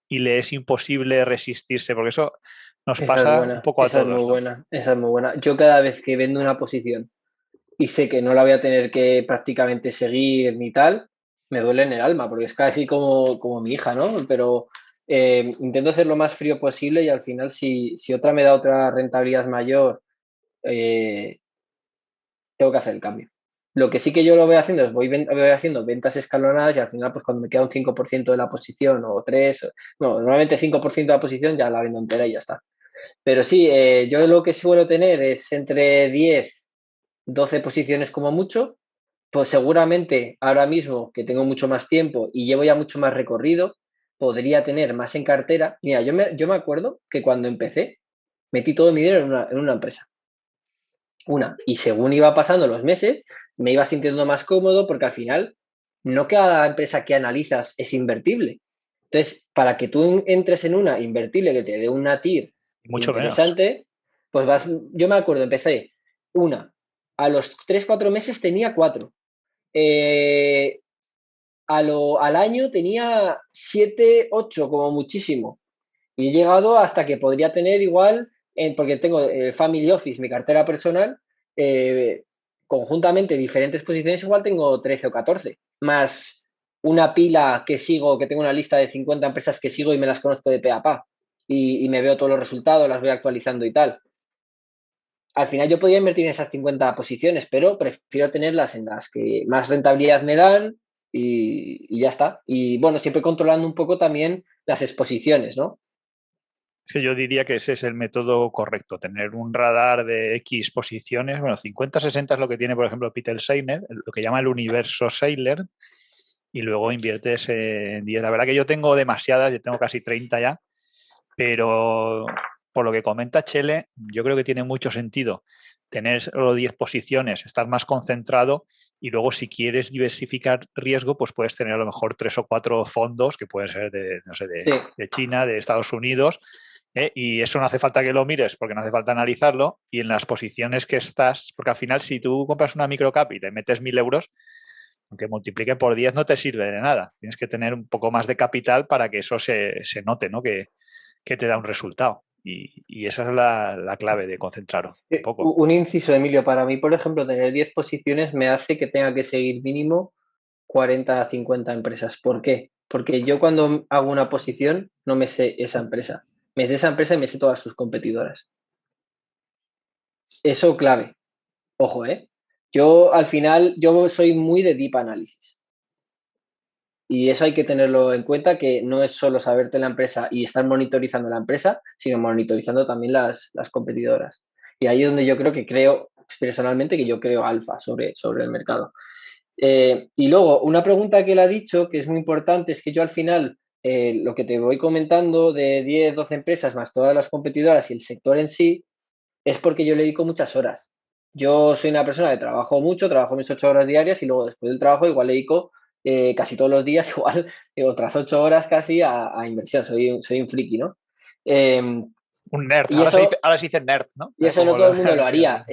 B: y le es imposible resistirse? Porque eso nos
C: Esa es
B: pasa un
C: buena,
B: poco a
C: esa es muy
B: todos, ¿no?
C: buena, esa es muy buena. Yo cada vez que vendo una posición y sé que no la voy a tener que prácticamente seguir ni tal, me duele en el alma, porque es casi como mi hija, ¿no? Pero intento ser lo más frío posible, y al final si otra me da otra rentabilidad mayor, eh, tengo que hacer el cambio. Lo que sí que yo lo voy haciendo es voy haciendo ventas escalonadas, y al final pues cuando me queda un 5% de la posición o 3, no, normalmente 5% de la posición ya la vendo entera y ya está. Pero sí, yo lo que suelo tener es entre 10, 12 posiciones como mucho. Pues seguramente ahora mismo que tengo mucho más tiempo y llevo ya mucho más recorrido, podría tener más en cartera. Mira, yo me acuerdo que cuando empecé, metí todo mi dinero en una empresa. Y según iba pasando los meses, me iba sintiendo más cómodo porque al final no cada empresa que analizas es invertible. Entonces, para que tú entres en una invertible que te dé una TIR
B: Mucho menos.
C: interesante, pues yo me acuerdo, empecé una, a los 3 4 meses tenía 4. Eh, al año tenía 7 8 como muchísimo. Y he llegado hasta que podría tener igual, porque tengo el Family Office, mi cartera personal, eh, conjuntamente diferentes posiciones, igual tengo 13 o 14, más una pila que sigo, que tengo una lista de 50 empresas que sigo y me las conozco de pe a pa. Y me veo todos los resultados, las voy actualizando y tal. Al final yo podría invertir en esas 50 posiciones, pero prefiero tenerlas en las que más rentabilidad me dan y ya está. Y bueno, siempre controlando un poco también las exposiciones, ¿no?
B: Es que yo diría que ese es el método correcto, tener un radar de X posiciones. Bueno, 50-60 es lo que tiene, por ejemplo, Peter Seiner, lo que llama el universo Sailor, y luego inviertes en 10. La verdad que yo tengo demasiadas, yo tengo casi 30 ya, pero por lo que comenta Chele, yo creo que tiene mucho sentido tener solo 10 posiciones, estar más concentrado y luego si quieres diversificar riesgo, pues puedes tener a lo mejor 3 o 4 fondos que pueden ser de, no sé,
C: Sí.
B: de China, de Estados Unidos, y eso no hace falta que lo mires porque no hace falta analizarlo y en las posiciones que estás, porque al final si tú compras una microcap y le metes 1.000 euros, aunque multiplique por 10 no te sirve de nada. Tienes que tener un poco más de capital para que eso se note, ¿no? Que te da un resultado. Y esa es la clave de concentraros un poco.
C: Un inciso, Emilio, para mí, por ejemplo, tener 10 posiciones me hace que tenga que seguir mínimo 40 a 50 empresas. ¿Por qué? Porque yo cuando hago una posición no me sé esa empresa. Me sé esa empresa y me sé todas sus competidoras. Eso clave. Ojo, ¿eh? Yo al final, yo soy muy de deep análisis. Y eso hay que tenerlo en cuenta, que no es solo saberte la empresa y estar monitorizando la empresa, sino monitorizando también las competidoras. Y ahí es donde yo creo personalmente que yo creo alfa sobre el mercado. Y luego, una pregunta que él ha dicho, que es muy importante, es que yo al final, lo que te voy comentando de 10 12 empresas más todas las competidoras y el sector en sí, es porque yo le dedico muchas horas. Yo soy una persona que trabajo mucho, trabajo mis 8 horas diarias y luego después del trabajo igual le dedico casi todos los días, igual otras 8 horas casi a inversión. Soy un friki, ¿no? Eh,
B: Un nerd.
C: y eso,
B: Ahora se dice nerd, ¿no?
C: y eso no
B: Como
C: todo el mundo lo haría.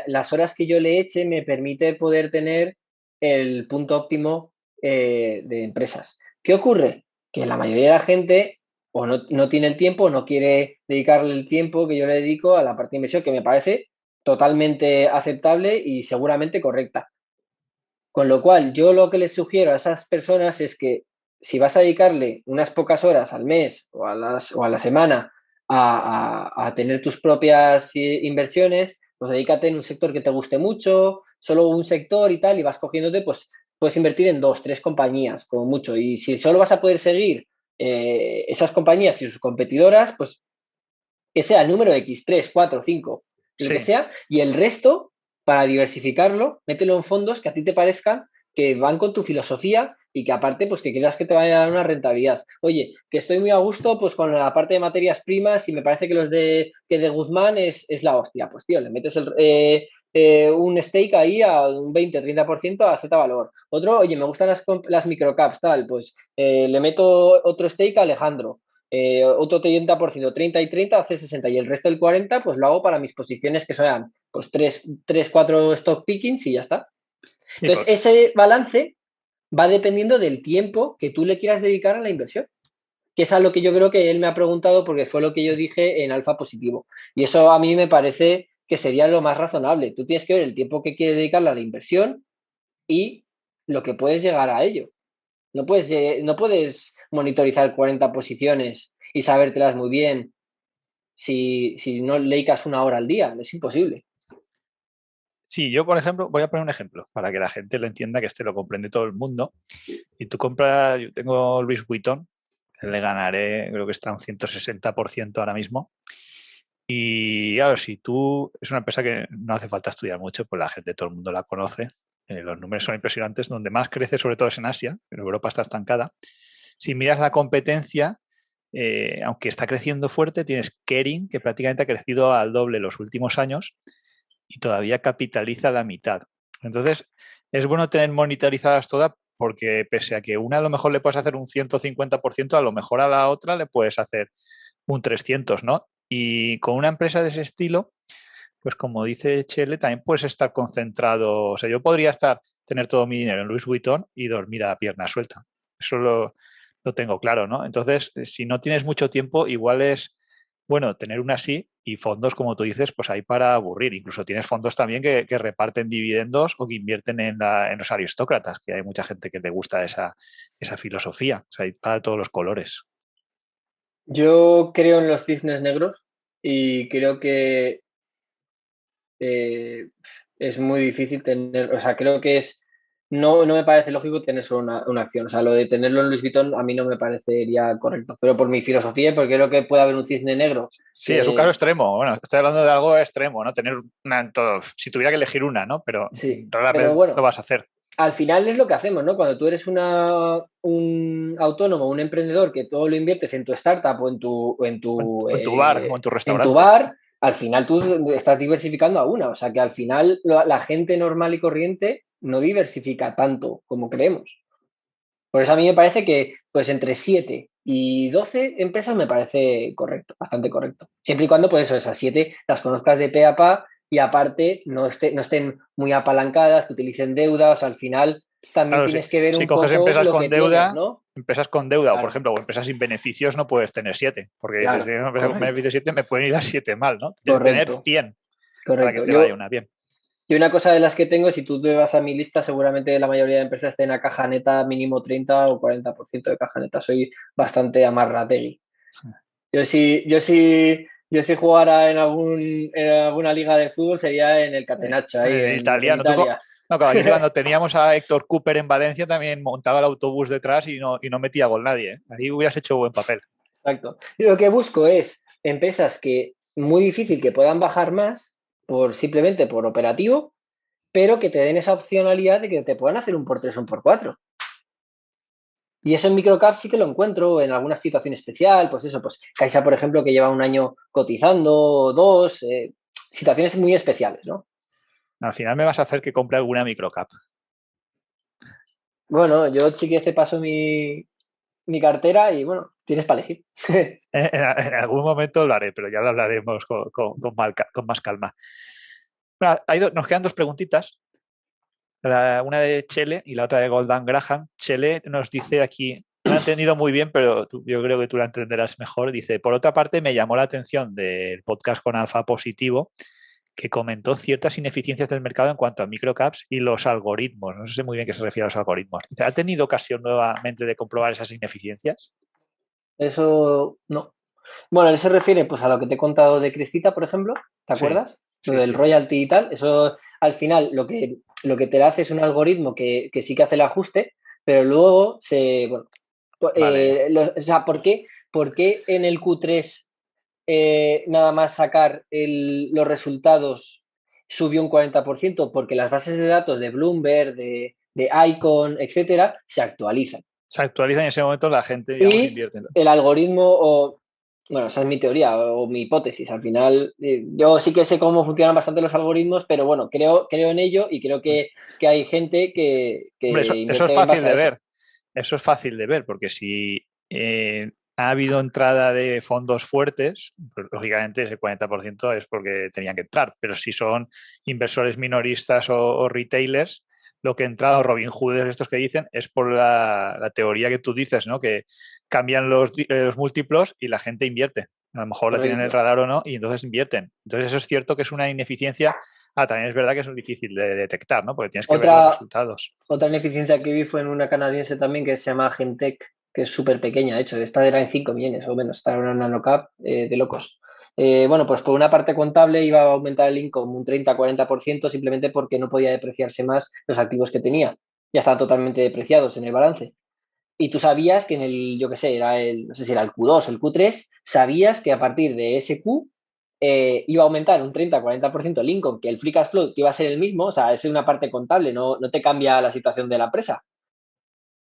C: Las horas que yo le eche me permite poder tener el punto óptimo de empresas. ¿Qué ocurre? Que la mayoría de la gente o no tiene el tiempo o no quiere dedicarle el tiempo que yo le dedico a la parte de inversión, que me parece totalmente aceptable y seguramente correcta. Con lo cual, yo lo que les sugiero a esas personas es que si vas a dedicarle unas pocas horas al mes o a la semana a tener tus propias inversiones, pues dedícate en un sector que te guste mucho, solo un sector y tal, y vas cogiéndote, pues puedes invertir en 2 3 compañías, como mucho. Y si solo vas a poder seguir esas compañías y sus competidoras, pues que sea el número X, 3 4 5 el que
B: Sí.
C: sea, y el resto, para diversificarlo, mételo en fondos que a ti te parezcan que van con tu filosofía y que aparte, pues que creas que te van a dar una rentabilidad. Oye, que estoy muy a gusto pues con la parte de materias primas y me parece que de Guzmán es la hostia. Pues tío, le metes un stake ahí a un 20-30% a Z valor. Otro, oye, me gustan las microcaps, tal, pues le meto otro stake a Alejandro. Otro 30%, 30 y 30 hace 60 y el resto del 40 pues lo hago para mis posiciones que sean pues 3 4 stock pickings y ya está.
B: Y
C: Entonces ese balance va dependiendo del tiempo que tú le quieras dedicar a la inversión, que es a lo que yo creo que él me ha preguntado porque fue lo que yo dije en alfa positivo. Y eso a mí me parece que sería lo más razonable. Tú tienes que ver el tiempo que quieres dedicarle a la inversión y lo que puedes llegar a ello. No puedes monitorizar 40 posiciones y sabértelas muy bien si no le dedicas una hora al día. Es imposible.
B: sí, yo, por ejemplo, voy a poner un ejemplo para que la gente lo entienda, que este lo comprende todo el mundo. Y tú compras, yo tengo Louis Vuitton, le ganaré, creo que está un 160% ahora mismo. Y claro, si tú, es una empresa que no hace falta estudiar mucho, pues la gente, todo el mundo la conoce. Los números son impresionantes. Donde más crece, sobre todo, es en Asia, pero Europa está estancada. si miras la competencia, aunque está creciendo fuerte, tienes Kering, que prácticamente ha crecido al doble los últimos años y todavía capitaliza la mitad. Entonces, es bueno tener monitorizadas todas porque pese a que una a lo mejor le puedes hacer un 150%, a lo mejor a la otra le puedes hacer un 300, ¿no? Y con una empresa de ese estilo, pues como dice Chele, también puedes estar concentrado. O sea, yo podría tener todo mi dinero en Louis Vuitton y dormir a pierna suelta. Eso lo tengo claro, ¿no? Entonces, si no tienes mucho tiempo, igual es bueno tener una así y fondos, como tú dices, pues hay para aburrir. Incluso tienes fondos también que reparten dividendos o que invierten en los aristócratas, que hay mucha gente que le gusta esa filosofía. O sea, hay para todos los colores.
C: Yo creo en los cisnes negros y creo que es muy difícil tener, o sea, creo que no me parece lógico tener solo una acción. O sea, lo de tenerlo en Louis Vuitton a mí no me parecería correcto. Pero por mi filosofía, porque creo que puede haber un cisne negro
B: Sí, es un caso
C: que
B: extremo. Bueno, estoy hablando de algo extremo, ¿no? Tener una en todo. Si tuviera que elegir una, ¿no? Pero
C: sí,
B: rara
C: pero
B: vez lo
C: bueno,
B: vas a hacer.
C: al final es lo que hacemos, ¿no? Cuando tú eres un autónomo, un emprendedor que todo lo inviertes en tu startup o
B: O en tu bar o en tu
C: en tu
B: restaurante.
C: bar, al final tú estás diversificando a una. O sea que al final la gente normal y corriente no diversifica tanto como creemos. Por eso a mí me parece que pues entre 7 y 12 empresas me parece correcto, bastante correcto. Siempre y cuando pues eso, esas 7 las conozcas de pe a pa y aparte no estén muy apalancadas, que utilicen deuda. O sea, al final también
B: Claro,
C: tienes que ver
B: si
C: un
B: coges
C: poco lo que tienes, ¿no?
B: empresas con deuda, o por
C: Claro,
B: ejemplo, o empresas sin beneficios, no puedes tener 7, porque dices, si
C: claro,
B: una empresa con
C: correcto,
B: beneficios 7 me pueden ir a 7 mal, ¿no? Tienes que tener
C: correcto,
B: 100 para que
C: correcto.
B: te vaya una bien.
C: Y una cosa de las que tengo, si tú te vas a mi lista, seguramente la mayoría de empresas estén a caja neta mínimo 30 o 40% de caja neta. Soy bastante amarrategui. Yo si jugara en alguna liga de fútbol sería en el Catenaccio, ahí en
B: Italiano.
C: Italia.
B: No, claro, aquí cuando teníamos a Héctor Cooper en Valencia también montaba el autobús detrás y no metía gol nadie, ¿eh? Ahí hubieras hecho buen papel.
C: Exacto. Y lo que busco es empresas que muy difícil que puedan bajar más simplemente por operativo, pero que te den esa opcionalidad de que te puedan hacer un por 3 o un por 4. Y eso en microcap sí que lo encuentro en alguna situación especial, pues eso, pues Caixa, por ejemplo, que lleva un año cotizando, dos, situaciones muy especiales, ¿no?
B: Al final me vas a hacer que compre alguna microcap.
C: Bueno, yo sí que te paso mi cartera y bueno, tienes para elegir.
B: En algún momento lo haré, pero ya lo hablaremos con más calma. Bueno, nos quedan dos preguntitas. Una de Chele y la otra de Goldan Graham. Chele nos dice aquí, no lo he entendido muy bien, pero yo creo que tú la entenderás mejor. Dice, por otra parte, me llamó la atención del podcast con Alfa Positivo, que comentó ciertas ineficiencias del mercado en cuanto a microcaps y los algoritmos. No sé muy bien qué se refiere a los algoritmos. Dice, ¿ha tenido ocasión nuevamente de comprobar esas ineficiencias?
C: Eso no. Bueno, él se refiere pues a lo que te he contado de Cristita, por ejemplo, ¿te
B: Sí,
C: acuerdas? Lo
B: sí,
C: del
B: sí.
C: royalty y tal. Eso al final lo que te hace es un algoritmo que sí que hace el ajuste, pero luego bueno,
B: Vale.
C: o sea, ¿por qué en el Q3 nada más sacar los resultados subió un 40%? Porque las bases de datos de Bloomberg, de Icon, etcétera, se actualizan.
B: Se actualiza y en ese momento la gente, digamos,
C: Y
B: invierte.
C: el algoritmo, bueno, esa es mi teoría o mi hipótesis. Al final, yo sí que sé cómo funcionan bastante los algoritmos, pero bueno, creo en ello y creo que hay gente
B: Hombre,
C: que
B: eso es
C: invierte en
B: fácil
C: base a
B: de
C: eso.
B: ver. Eso es fácil de ver, porque si ha habido entrada de fondos fuertes, pues, lógicamente ese 40% es porque tenían que entrar. Pero si son inversores minoristas o retailers, lo que ha entrado Robin Hood, estos que dicen, es por la teoría que tú dices, ¿no? Que cambian los múltiplos y la gente invierte. A lo mejor la tienen en el
C: Correcto.
B: radar o no, y entonces invierten. Entonces, eso es cierto que es una ineficiencia. También es verdad que es difícil de detectar, ¿no? Porque tienes que ver los
C: Otra,
B: resultados.
C: otra ineficiencia que vi fue en una canadiense también que se llama Gentech, que es súper pequeña, de hecho, esta era en 5 millones o menos, esta era una nanocap de locos. Bueno, pues por una parte contable iba a aumentar el income un 30-40% simplemente porque no podía depreciarse más los activos que tenía. Ya estaban totalmente depreciados en el balance. Y tú sabías que yo qué sé, no sé si era el Q2 o el Q3, sabías que a partir de ese Q iba a aumentar un 30-40% el income, que el free cash flow te iba a ser el mismo. O sea, es una parte contable, no te cambia la situación de la empresa.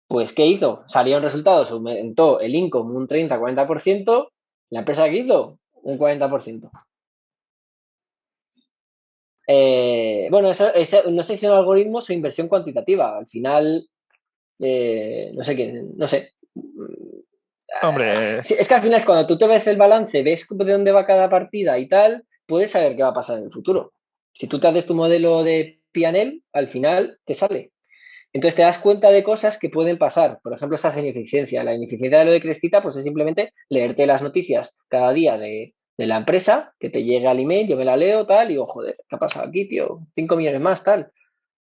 C: Pues, ¿qué hizo? Salieron resultados, aumentó el income un 30-40%, la empresa que hizo un 40%. Bueno, no sé si son algoritmos o inversión cuantitativa. Al final, no sé qué, no sé.
B: Hombre,
C: Sí, es que al final es cuando tú te ves el balance, ves de dónde va cada partida y tal, puedes saber qué va a pasar en el futuro. Si tú te haces tu modelo de P&L, al final te sale. Entonces te das cuenta de cosas que pueden pasar. Por ejemplo, esa ineficiencia. La ineficiencia de lo de Crestita, pues es simplemente leerte las noticias cada día de la empresa, que te llega al email, yo me la leo, tal, y digo, joder, ¿qué ha pasado aquí, tío? 5 millones más, tal.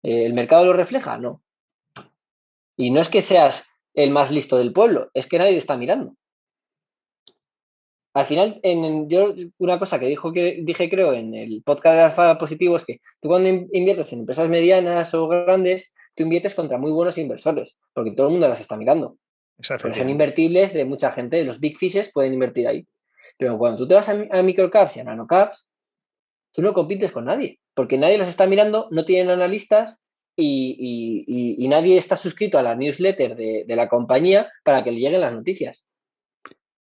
C: ¿El mercado lo refleja? No. Y no es que seas el más listo del pueblo, es que nadie te está mirando. Al final, yo una cosa que dije creo en el podcast de Alfa Positivo es que tú cuando inviertes en empresas medianas o grandes, tú inviertes contra muy buenos inversores, porque todo el mundo las está mirando.
B: eso
C: Pero son
B: efectivamente.
C: invertibles de mucha gente, los big fishes pueden invertir ahí. Pero cuando tú te vas a microcaps y a nanocaps, tú no compites con nadie, porque nadie los está mirando, no tienen analistas y nadie está suscrito a la newsletter de la compañía para que le lleguen las noticias.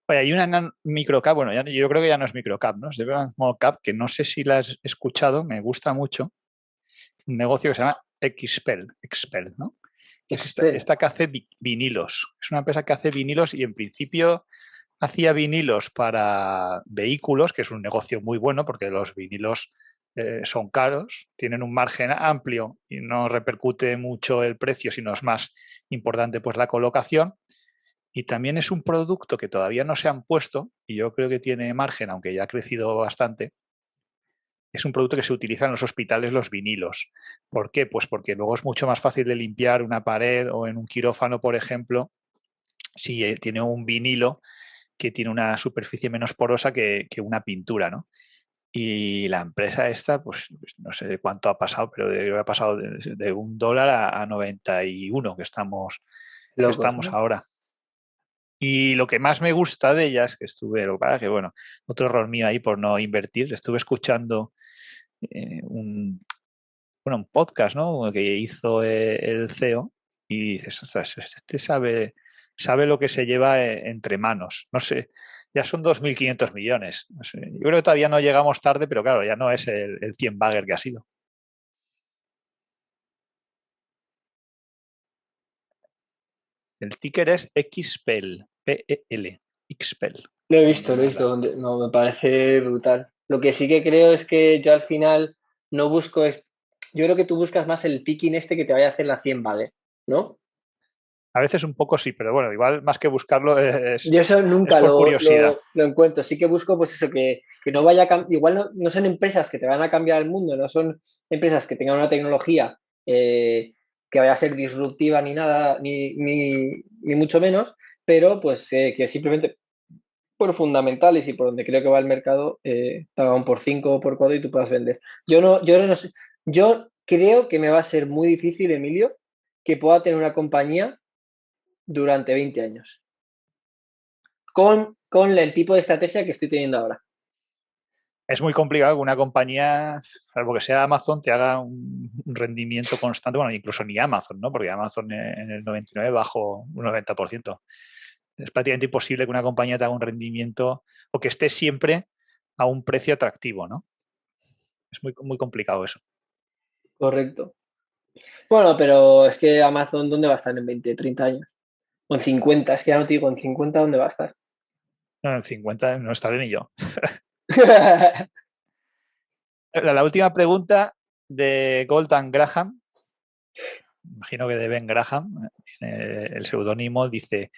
B: Oye, hay una microcap, bueno, yo creo que ya no es microcap, ¿no? Es de una small cap que no sé si la has escuchado, me gusta mucho. Un negocio que se llama Expel, ¿no? Que es
C: Espera.
B: esta que hace vinilos. Es una empresa que hace vinilos y en principio hacía vinilos para vehículos, que es un negocio muy bueno porque los vinilos son caros, tienen un margen amplio y no repercute mucho el precio, sino es más importante pues la colocación. Y también es un producto que todavía no se han puesto y yo creo que tiene margen, aunque ya ha crecido bastante. Es un producto que se utiliza en los hospitales, los vinilos. ¿Por qué? Pues porque luego es mucho más fácil de limpiar una pared o en un quirófano, por ejemplo, si tiene un vinilo que tiene una superficie menos porosa que una pintura, ¿no? Y la empresa esta, pues no sé de cuánto ha pasado, pero ha pasado de $1 a 91 que
C: Locos,
B: estamos
C: ¿no?
B: ahora. Y lo que más me gusta de ellas, que estuve, lo que pasa que, bueno, otro error mío ahí por no invertir, estuve escuchando un, bueno, un podcast, ¿no? Que hizo el CEO y dices, ostras, este sabe lo que se lleva entre manos. No sé, ya son 2.500 millones. No sé, yo creo que todavía no llegamos tarde, pero claro, ya no es el 100 bagger que ha sido. El ticker es XPEL, P-E-L, XPEL.
C: Lo he visto, no, me parece brutal. Lo que sí que creo es que yo al final no busco, yo creo que tú buscas más el picking este que te vaya a hacer la 100 vale, ¿no?
B: A veces un poco sí, pero bueno, igual más que buscarlo
C: Yo eso
B: es
C: nunca
B: por curiosidad.
C: lo encuentro. Sí que busco, pues eso, que no vaya a igual no son empresas que te van a cambiar el mundo, no son empresas que tengan una tecnología que vaya a ser disruptiva ni nada, ni mucho menos, pero pues que simplemente por fundamentales y por donde creo que va el mercado, te hagan por 5 o por 4 y tú puedas vender. Yo no sé, yo creo que me va a ser muy difícil, Emilio, que pueda tener una compañía durante 20 años con el tipo de estrategia que estoy teniendo ahora.
B: Es muy complicado que una compañía, salvo que sea Amazon, te haga un rendimiento constante. Bueno, incluso ni Amazon, ¿no? Porque Amazon en el 99 bajó un 90%. Es prácticamente imposible que una compañía te haga un rendimiento o que esté siempre a un precio atractivo, ¿no? Es muy complicado eso.
C: Correcto. Bueno, pero es que Amazon, ¿dónde va a estar en 20, 30 años? O en 50, es que ya no te digo, en 50, ¿dónde va a estar?
B: No, en 50 no estaré ni yo. La última pregunta de Goldan Graham, imagino que de Ben Graham, el seudónimo, dice: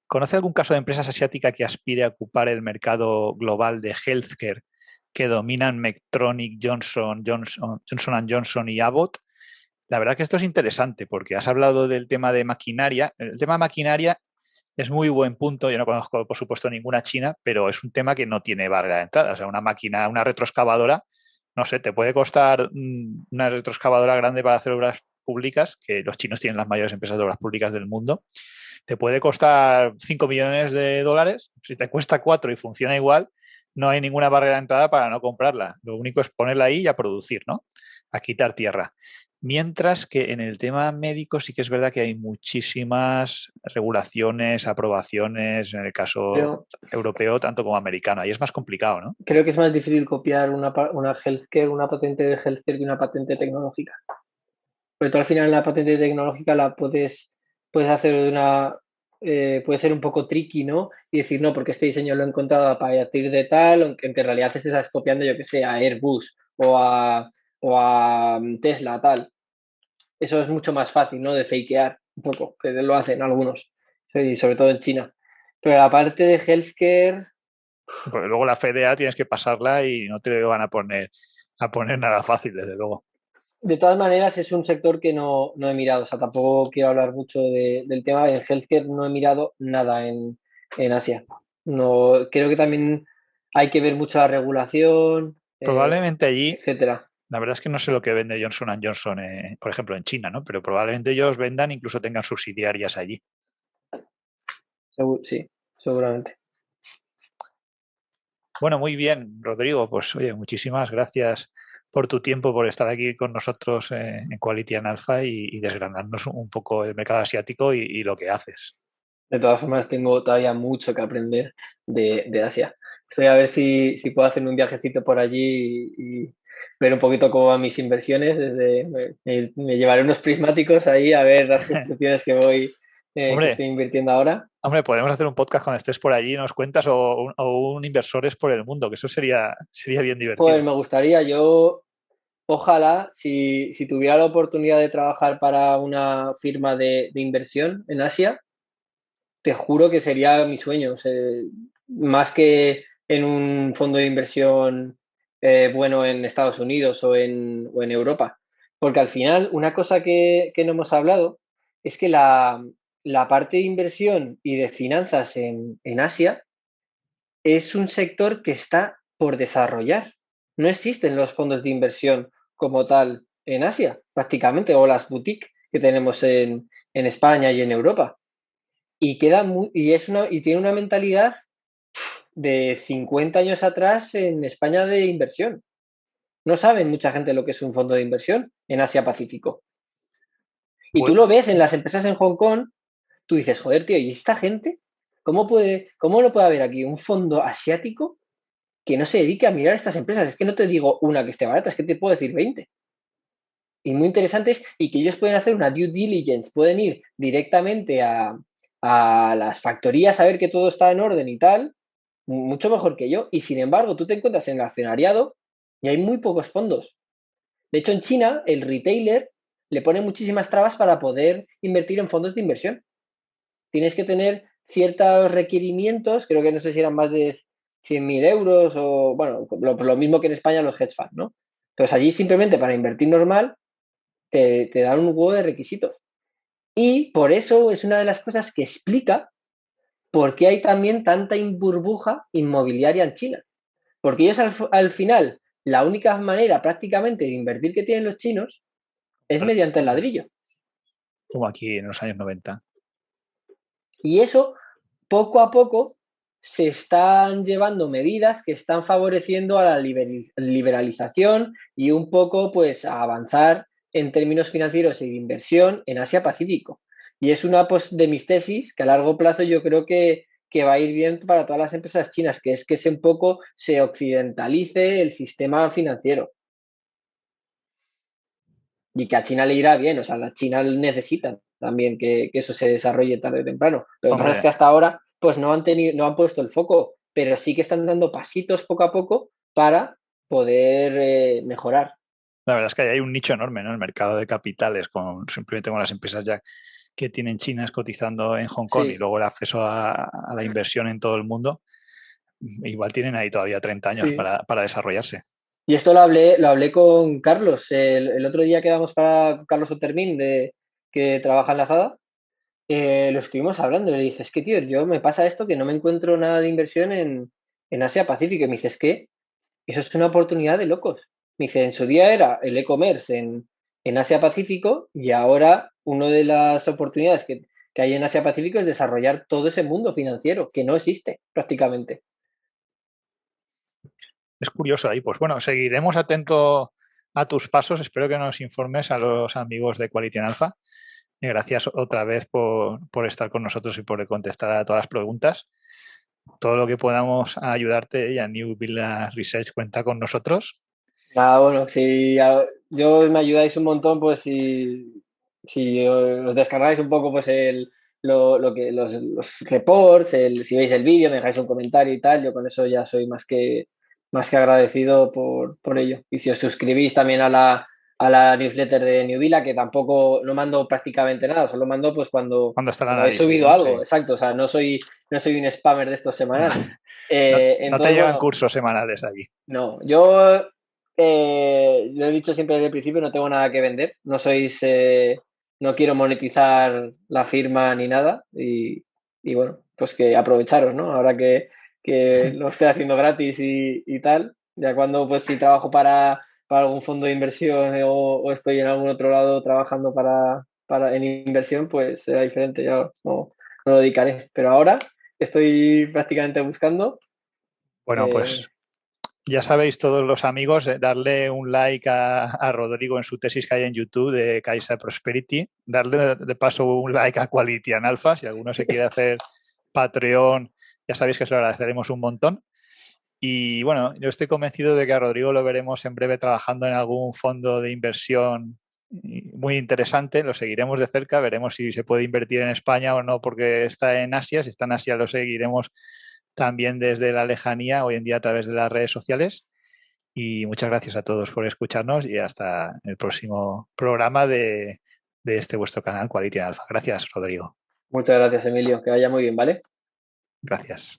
B: ¿conoce algún caso de empresas asiáticas que aspire a ocupar el mercado global de healthcare que dominan Medtronic, Johnson Johnson y Abbott? La verdad que esto es interesante porque has hablado del tema de maquinaria. El tema de maquinaria es muy buen punto. Yo no conozco, por supuesto, ninguna china, pero es un tema que no tiene barrera de entrada. O sea, una máquina, una retroexcavadora, no sé, te puede costar una retroexcavadora grande para hacer obras públicas, que los chinos tienen las mayores empresas de obras públicas del mundo. Te puede costar 5 millones de dólares. Si te cuesta 4 y funciona igual, no hay ninguna barrera de entrada para no comprarla. Lo único es ponerla ahí y a producir, ¿no? A quitar tierra. Mientras que en el tema médico sí que es verdad que hay muchísimas regulaciones, aprobaciones, en el caso europeo tanto como americano. Ahí es más complicado, ¿no?
C: Creo que es más difícil copiar una healthcare, una patente de healthcare que una patente tecnológica. Porque tú al final la patente tecnológica la puedes hacer puede ser un poco tricky, ¿no? Y decir, no, porque este diseño lo he encontrado a partir de tal, aunque en realidad te estás copiando, yo que sé, a Airbus o a Tesla, tal. Eso es mucho más fácil, ¿no? De fakear un poco, que lo hacen algunos, y sobre todo en China. Pero la parte de healthcare,
B: Porque luego la FDA tienes que pasarla y no te van a poner nada fácil, desde luego.
C: de todas maneras, es un sector que no he mirado. O sea, tampoco quiero hablar mucho del tema. En healthcare no he mirado nada en Asia. No, creo que también hay que ver mucho la regulación,
B: Probablemente allí,
C: etcétera.
B: la verdad es que no sé lo que vende Johnson Johnson, por ejemplo, en China, ¿no? Pero probablemente ellos vendan, incluso tengan subsidiarias allí.
C: Sí, seguramente.
B: Bueno, muy bien, Rodrigo. Pues oye, muchísimas gracias por tu tiempo, por estar aquí con nosotros en Quality and Alpha y desgranarnos un poco el mercado asiático y lo que haces.
C: De todas formas, tengo todavía mucho que aprender de Asia. Estoy a ver si puedo hacerme un viajecito por allí y ver un poquito cómo van mis inversiones. Me llevaré unos prismáticos ahí a ver las construcciones que
B: Hombre,
C: estoy invirtiendo ahora.
B: hombre, podemos hacer un podcast cuando estés por allí y nos cuentas o un Inversores por el Mundo, que eso sería bien
C: Pues
B: divertido.
C: me gustaría, ojalá, si tuviera la oportunidad de trabajar para una firma de inversión en Asia, te juro que sería mi sueño. O sea, más que en un fondo de inversión bueno en Estados Unidos o en Europa. Porque al final, una cosa que no hemos hablado es que la parte de inversión y de finanzas en Asia es un sector que está por desarrollar. No existen los fondos de inversión como tal en Asia, prácticamente, o las boutiques que tenemos en España y en Europa. Y tiene una mentalidad de 50 años atrás en España de inversión. No saben mucha gente lo que es un fondo de inversión en Asia Pacífico. Y tú
B: Pues,
C: lo ves en las empresas en Hong Kong, tú dices, joder, tío, ¿y esta gente? ¿Cómo no puede haber aquí un fondo asiático que no se dedique a mirar estas empresas? Es que no te digo una que esté barata, es que te puedo decir 20. Y muy interesantes y que ellos pueden hacer una due diligence, pueden ir directamente a las factorías a ver que todo está en orden y tal, mucho mejor que yo. Y sin embargo, tú te encuentras en el accionariado y hay muy pocos fondos. De hecho, en China, el retailer le pone muchísimas trabas para poder invertir en fondos de inversión. Tienes que tener ciertos requerimientos, creo que no sé si eran más de 100.000 euros o, bueno, lo mismo que en España los hedge funds, ¿no? Entonces allí simplemente para invertir normal te dan un huevo de requisitos. Y por eso es una de las cosas que explica por qué hay también tanta burbuja inmobiliaria en China. Porque ellos al final, la única manera prácticamente de invertir que tienen los chinos es mediante el ladrillo.
B: como aquí en los años 90.
C: Y eso, poco a poco, se están llevando medidas que están favoreciendo a la liberalización y un poco pues a avanzar en términos financieros y de inversión en Asia Pacífico. Y es una de mis tesis que a largo plazo yo creo que va a ir bien para todas las empresas chinas, que es que un poco se occidentalice el sistema financiero. Y que a China le irá bien, o sea, la China necesita también que eso se desarrolle tarde o temprano. Lo que pasa es
B: Hombre,
C: que hasta ahora pues no han puesto el foco, pero sí que están dando pasitos poco a poco para poder mejorar.
B: la verdad es que hay un nicho enorme, ¿no? En el mercado de capitales, simplemente con las empresas ya que tienen chinas cotizando en Hong Kong y
C: Sí,
B: luego el acceso a la inversión en todo el mundo, igual tienen ahí todavía 30 años
C: sí.
B: para desarrollarse.
C: Y esto lo hablé con Carlos. El otro día quedamos para Carlos Otermin, que trabaja en la Zada. Lo estuvimos hablando. Le dije, es que, tío, yo me pasa esto que no me encuentro nada de inversión en Asia Pacífico. Y me dice, es que eso es una oportunidad de locos. Me dice, en su día era el e-commerce en Asia Pacífico y ahora una de las oportunidades que hay en Asia Pacífico es desarrollar todo ese mundo financiero que no existe prácticamente.
B: Es curioso ahí. Pues bueno, seguiremos atentos a tus pasos, espero que nos informes a los amigos de Quality in Alpha. Y gracias otra vez por estar con nosotros y por contestar a todas las preguntas. Todo lo que podamos ayudarte y a New Villa Research cuenta con nosotros.
C: Nada, bueno, si yo me ayudáis un montón, pues si os descargáis un poco pues lo que los reports, si veis el vídeo, me dejáis un comentario y tal, yo con eso ya soy más que agradecido por ello. Y si os suscribís también a la newsletter de New Villa, que tampoco no mando prácticamente nada, solo mando pues cuando
B: Está el
C: he
B: análisis,
C: subido
B: ¿no?
C: algo,
B: Sí.
C: exacto, o sea, no soy un spammer de estos semanales.
B: No te
C: Entonces,
B: llegan
C: bueno,
B: cursos semanales allí.
C: no, yo lo he dicho siempre desde el principio, no tengo nada que vender, no quiero monetizar la firma ni nada y bueno, pues que aprovecharos, ¿no? Ahora que lo estoy haciendo gratis y tal, ya cuando pues si trabajo para algún fondo de inversión o estoy en algún otro lado trabajando en inversión, pues será diferente, ya no lo dedicaré, pero ahora estoy prácticamente buscando.
B: Bueno,
C: eh,
B: pues ya sabéis todos los amigos, darle un like a Rodrigo en su tesis que hay en YouTube de Kaiser Prosperity, darle de paso un like a Quality in Alpha, si alguno se quiere hacer Patreon, ya sabéis que os lo agradeceremos un montón. Y bueno, yo estoy convencido de que a Rodrigo lo veremos en breve trabajando en algún fondo de inversión muy interesante, lo seguiremos de cerca, veremos si se puede invertir en España o no porque está en Asia, si está en Asia lo seguiremos también desde la lejanía, hoy en día a través de las redes sociales. Y muchas gracias a todos por escucharnos y hasta el próximo programa de este vuestro canal Quality in Alpha. Gracias, Rodrigo.
C: Muchas gracias, Emilio, que vaya muy bien, ¿vale?
B: Gracias.